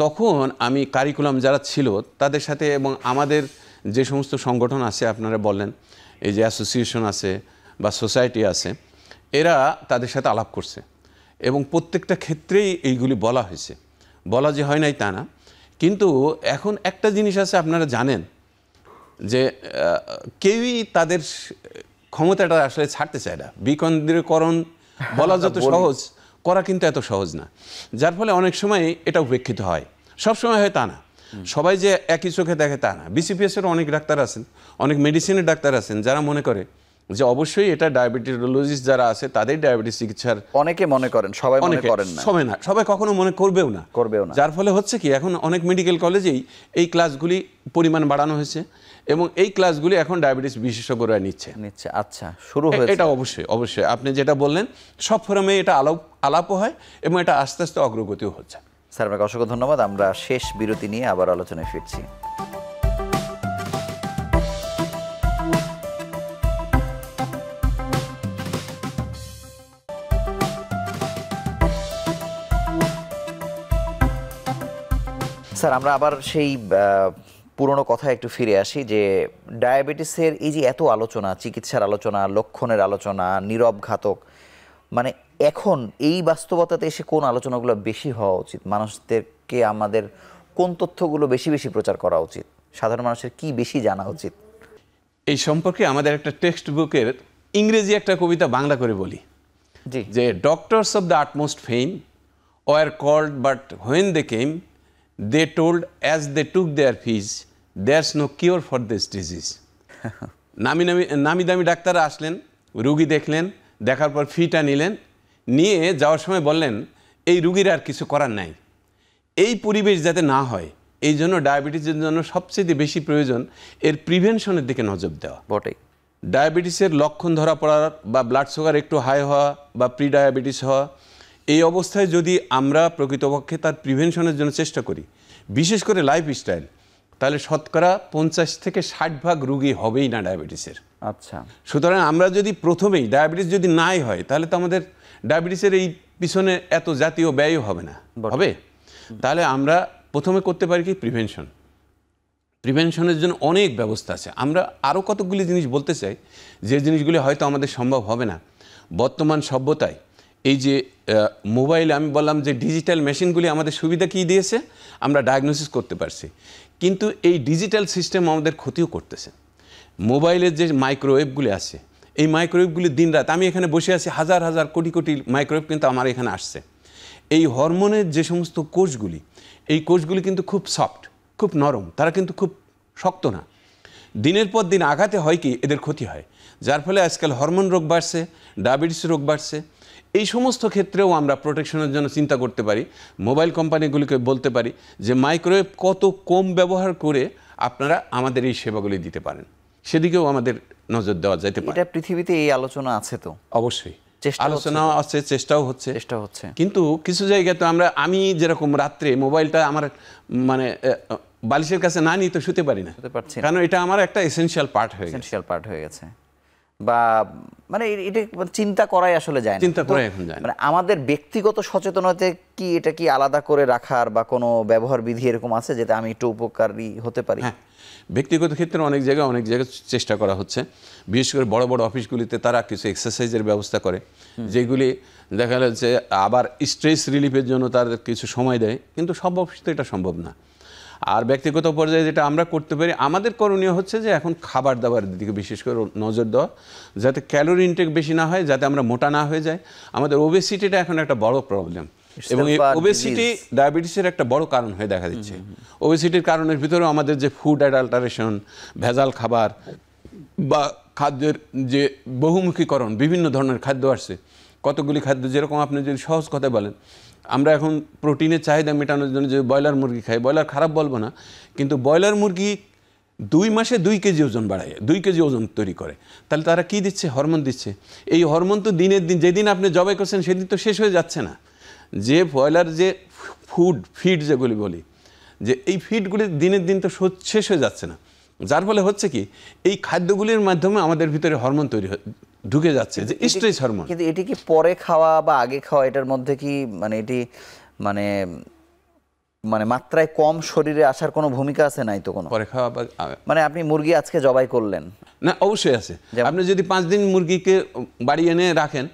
তখন আমি কারিকুলাম যারা ছিল তাদের সাথে, এবং আমাদের যে সমস্ত সংগঠন আছে আপনারা বললেন, এই যে অ্যাসোসিয়েশন আছে বা সোসাইটি আছে, এরা তাদের সাথে আলাপ করছে, এবং প্রত্যেকটা ক্ষেত্রেই এইগুলি বলা হয়েছে। বলা যে হয় নাই তা না, কিন্তু এখন একটা জিনিস আছে আপনারা জানেন যে কেউই তাদের ক্ষমতাটা আসলে ছাড়তে চায় না। বিকেন্দ্রীকরণ বলা যত সহজ, করা কিন্তু এত সহজ না, যার ফলে অনেক সময় এটা উপেক্ষিত হয়। সব সময় হয় তা না, সবাই যে একই চোখে দেখে তা না। বিসিপিএসের অনেক ডাক্তার আছেন, অনেক মেডিসিনের ডাক্তার আছেন যারা মনে করে যে অবশ্যই এটা ডায়াবেটিসোলজিস্ট যারা আছে তাদের ডায়াবেটিস চিকিৎসার, অনেকে মনে করেন, সবাই মনে করেন না, সবাই কখনো মনে করবেও না। যার ফলে হচ্ছে কি, এখন অনেক মেডিকেল কলেজেই এই ক্লাসগুলি পরিমাণ বাড়ানো হয়েছে, এবং এই ক্লাসগুলি এখন ডায়াবেটিস বিশেষজ্ঞরা নিচ্ছে। আচ্ছা, শুরু হয়েছে এটা অবশ্যই আপনি যেটা বললেন, সব ফোরামে এটা আলাপও হয়, এবং এটা আস্তে আস্তে অগ্রগতিও হচ্ছে। স্যার, আপনাকে অসংখ্য ধন্যবাদ। আমরা শেষ বিরতি নিয়ে আবার আলোচনায় ফিরছি। স্যার, আমরা আবার সেই পুরনো কথায় একটু ফিরে আসি যে ডায়াবেটিসের এই যে এত আলোচনা, চিকিৎসার আলোচনা, লক্ষণের আলোচনা, নীরব ঘাতক, মানে এখন এই বাস্তবতাতে এসে কোন আলোচনাগুলো বেশি হওয়া উচিত? মানুষদেরকে আমাদের কোন তথ্যগুলো বেশি বেশি প্রচার করা উচিত? সাধারণ মানুষের কি বেশি জানা উচিত? এই সম্পর্কে আমাদের একটা টেক্সট বুকের ইংরেজি একটা কবিতা বাংলা করে বলি, যে doctors of the utmost fame were called, but when they came they told as they took their fees there's no cure for this disease. নামি দামি ডাক্তার আসলেন, রুগী দেখলেন, দেখার পর ফিটা নিলেন, নিয়ে যাওয়ার সময় বললেন এই রুগীর আর কিছু করার নাই। এই পরিবেশ যাতে না হয় এই জন্য ডায়াবেটিসের জন্য সবচেয়ে বেশি প্রয়োজন এর প্রিভেনশনের দিকে নজর দেওয়া। বটেই, ডায়াবেটিসের লক্ষণ ধরা পড়ার বা ব্লাড সুগার একটু হাই হওয়া বা প্রি ডায়াবেটিস হওয়া, এই অবস্থায় যদি আমরা প্রকৃতপক্ষে তার প্রিভেনশনের জন্য চেষ্টা করি, বিশেষ করে লাইফস্টাইল, তাহলে শতকরা 50 থেকে 60% রুগী হবেই না ডায়াবেটিসের। আচ্ছা, সুতরাং আমরা যদি প্রথমেই ডায়াবেটিস যদি নাই হয় তাহলে তো আমাদের ডায়াবেটিসের এই পিছনে এত জাতীয় ব্যয়ও হবে না, হবে। তাহলে আমরা প্রথমে করতে পারি কি, প্রিভেনশনের জন্য অনেক ব্যবস্থা আছে। আমরা আরও কতকগুলি জিনিস বলতে চাই যে জিনিসগুলি হয়তো আমাদের সম্ভব হবে না। বর্তমান সভ্যতায় এই যে মোবাইলে আমি বললাম যে ডিজিটাল মেশিনগুলি আমাদের সুবিধা কী দিয়েছে, আমরা ডায়াগনোসিস করতে পারছি, কিন্তু এই ডিজিটাল সিস্টেম আমাদের ক্ষতিও করতেছে। মোবাইলের যে মাইক্রোওয়েভগুলি আছে, এই মাইক্রোওয়েভগুলি দিনরাত, আমি এখানে বসে আছি, হাজার হাজার কোটি কোটি মাইক্রোওয়েভ কিন্তু আমার এখানে আসছে। এই হরমোনের যে সমস্ত কোষগুলি, এই কোষগুলি কিন্তু খুব সফট, খুব নরম, তারা কিন্তু খুব শক্ত না। দিনের পর দিন আঘাতে হয় কি, এদের ক্ষতি হয়, যার ফলে আজকাল হরমোন রোগ বাড়ছে, ডায়াবেটিস রোগ বাড়ছে। এই সমস্ত ক্ষেত্রেও আমরা প্রোটেকশনের জন্য চিন্তা করতে পারি, মোবাইল কোম্পানিগুলিকে বলতে পারি যে মাইক্রোওয়েভ কত কম ব্যবহার করে আপনারা আমাদের এই সেবাগুলি দিতে পারেন, সেদিকেও আমাদের নজর দেওয়া যেতে পারে। এটা পৃথিবীতে এই আলোচনা আছে তো? অবশ্যই, আলোচনা আছে, চেষ্টাও হচ্ছে। হচ্ছে কিন্তু কিছু জায়গায় তো আমি যেরকম রাত্রে মোবাইলটা আমার মানে বালিশের কাছে না নিয়ে তো শুতে পারি না, কারণ এটা আমার একটা এসেনশিয়াল পার্ট হয়ে গেছে। বা মানে এটা চিন্তা করাই আসলে যায় না, চিন্তা করাই এখন যায় না। মানে আমাদের ব্যক্তিগত সচেতনতা কি এটা কি আলাদা করে রাখার বা কোনো ব্যবহার বিধি এরকম আছে যেটা আমি একটু উপকারী হতে পারি? হ্যাঁ, ব্যক্তিগত ক্ষেত্রে অনেক জায়গায় চেষ্টা করা হচ্ছে। বিশেষ করে বড় বড় অফিসগুলিতে তারা কিছু এক্সারসাইজের ব্যবস্থা করে, যেগুলি দেখা যাচ্ছে আবার স্ট্রেস রিলিফের জন্য তাদের কিছু সময় দেয়, কিন্তু সব অফিসে এটা সম্ভব না। আর ব্যক্তিগত পর্যায়ে যেটা আমরা করতে পারি, আমাদের করণীয় হচ্ছে যে এখন খাবার দাবার দিকে বিশেষ করে নজর দেওয়া, যাতে ক্যালোরি ইনটেক বেশি না হয়, যাতে আমরা মোটা না হয়ে যাই। আমাদের ওবেসিটিটা এখন একটা বড় প্রবলেম, এবং এই ওবেসিটি ডায়াবেটিসের একটা বড় কারণ হয়ে দেখা দিচ্ছে। ওবেসিটির কারণের ভিতরেও আমাদের যে ফুড অ্যাডাল্টারেশন, ভেজাল খাবার বা খাদ্যের যে বহুমুখীকরণ, বিভিন্ন ধরনের খাদ্য আসছে। কতগুলি খাদ্য, যেরকম আপনি যদি সহজ কথায় বলেন, আমরা এখন প্রোটিনের চাহিদা মেটানোর জন্য যে ব্রয়লার মুরগি খাই, ব্রয়লার খারাপ বলবো না, কিন্তু ব্রয়লার মুরগি 2 মাসে 2 কেজি ওজন বাড়ায়, 2 কেজি ওজন তৈরি করে। তাহলে তারা কি দিচ্ছে? হরমোন দিচ্ছে। এই হরমোন তো দিনের দিন, যেদিন আপনি জবাই করছেন সেদিন তো শেষ হয়ে যাচ্ছে না। যে ব্রয়লার যে ফিড যেগুলি বলি, যে এই ফিডগুলি দিনের দিন তো শেষ হয়ে যাচ্ছে না, যার ফলে হচ্ছে কি, এই খাদ্যগুলির মাধ্যমে আমাদের ভিতরে হরমোন ঢুকে যাচ্ছে, যে স্ট্রেস হরমোন। কিন্তু এটি কি পরে খাওয়া বা আগে খাওয়া, এটার মধ্যে কি মানে এটি মানে মানে মাত্রায় কম শরীরে আসার কোনো ভূমিকা আছে? নাই তো কোনো। পরে খাওয়া বা মানে আপনি মুরগি আজকে জবাই করলেন না, অবশ্যই আছে। আপনি যদি 5 দিন মুরগিকে বাড়ি এনে রাখেন,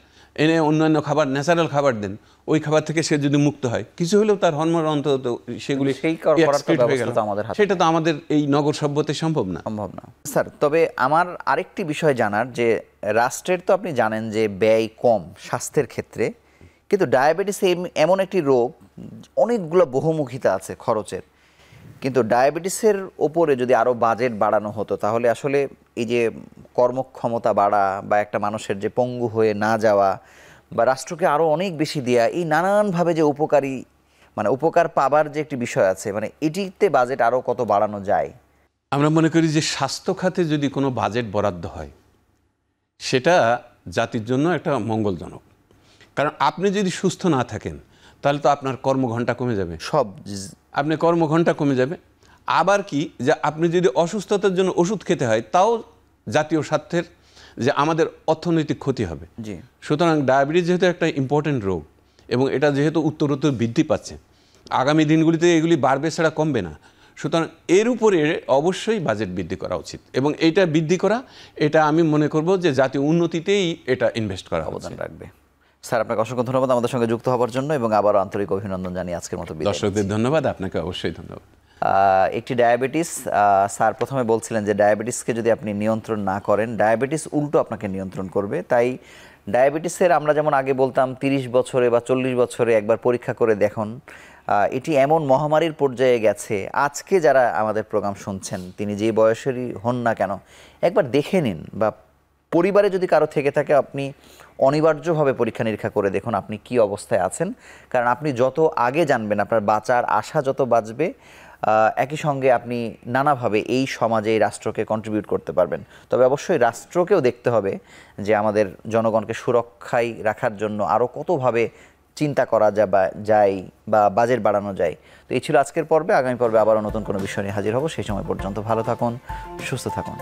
এনে অন্যান্য খাবার, ন্যাচারাল খাবার দেন, ওই খাবার থেকে সে যদি মুক্ত হয়, কিছু হলেও তার হরমোন অন্তত সেগুলি সেটা তো আমাদের এই নগর সভ্যতে সম্ভব না। স্যার, তবে আমার আরেকটি বিষয় জানার, যে রাষ্ট্রের তো আপনি জানেন যে ব্যয় কম স্বাস্থ্যের ক্ষেত্রে, কিন্তু ডায়াবেটিস এমন একটি রোগ, অনেকগুলো বহুমুখিতা আছে খরচের, কিন্তু ডায়াবেটিসের ওপরে যদি আরও বাজেট বাড়ানো হতো, তাহলে আসলে এই যে কর্মক্ষমতা বাড়া বা একটা মানুষের যে পঙ্গু হয়ে না যাওয়া, বা রাষ্ট্রকে আরও অনেক বেশি দেওয়া, এই নানানভাবে যে উপকারী মানে উপকার পাবার যে একটি বিষয় আছে, মানে এটিতে বাজেট আরও কত বাড়ানো যায়? আমরা মনে করি যে স্বাস্থ্য খাতে যদি কোনো বাজেট বরাদ্দ হয়, সেটা জাতির জন্য একটা মঙ্গলজনক। কারণ আপনি যদি সুস্থ না থাকেন, তাহলে তো আপনার কর্মঘণ্টা কমে যাবে, আপনি কর্মঘণ্টা কমে যাবে। আবার কি, যে আপনি যদি অসুস্থতার জন্য ওষুধ খেতে হয়, তাও জাতীয় স্বার্থের যে আমাদের অর্থনৈতিক ক্ষতি হবে। সুতরাং ডায়াবেটিস যেহেতু একটা ইম্পর্টেন্ট রোগ, এবং এটা যেহেতু উত্তরোত্তর বৃদ্ধি পাচ্ছে, আগামী দিনগুলিতে এগুলি বাড়বে ছাড়া কমবে না। সুতরাং এর উপরে অবশ্যই বাজেট বৃদ্ধি করা উচিত, এবং এইটা বৃদ্ধি করা, এটা আমি মনে করব যে জাতীয় উন্নতিতেই এটা ইনভেস্ট করা অবদান রাখবে। স্যার, আপনাকে অসংখ্য ধন্যবাদ আমাদের সঙ্গে যুক্ত হওয়ার জন্য, এবং আবারও আন্তরিক অভিনন্দন জানিয়ে আজকের মতো দর্শকদের ধন্যবাদ। আপনাকে অবশ্যই ধন্যবাদ। একটি ডায়াবেটিস, স্যার প্রথমে বলছিলেন যে ডায়াবেটিসকে যদি আপনি নিয়ন্ত্রণ না করেন, ডায়াবেটিস উল্টো আপনাকে নিয়ন্ত্রণ করবে। তাই ডায়াবেটিসের আমরা যেমন আগে বলতাম 30 বছরে বা 40 বছরে একবার পরীক্ষা করে দেখুন, এটি এমন মহামারীর পর্যায়ে গেছে, আজকে যারা আমাদের প্রোগ্রাম শুনছেন, তিনি যে বয়সেরই হন না কেন, একবার দেখে নিন, বা পরিবারে যদি কারো থেকে থাকে, আপনি অনিবার্যভাবে পরীক্ষা নিরীক্ষা করে দেখুন আপনি কি অবস্থায় আছেন। কারণ আপনি যত আগে জানবেন, আপনার বাঁচার আশা যত বাঁচবে, একই সঙ্গে আপনি নানাভাবে এই সমাজে, এই রাষ্ট্রকে কন্ট্রিবিউট করতে পারবেন। তবে অবশ্যই রাষ্ট্রকেও দেখতে হবে যে আমাদের জনগণকে সুরক্ষায় রাখার জন্য আরও কতভাবে চিন্তা করা যায় বা বাজেট বাড়ানো যায়। তো এই ছিল আজকের পর্বে। আগামী পর্বে আবারও নতুন কোনো বিষয় নিয়ে হাজির হব। সেই সময় পর্যন্ত ভালো থাকুন, সুস্থ থাকুন।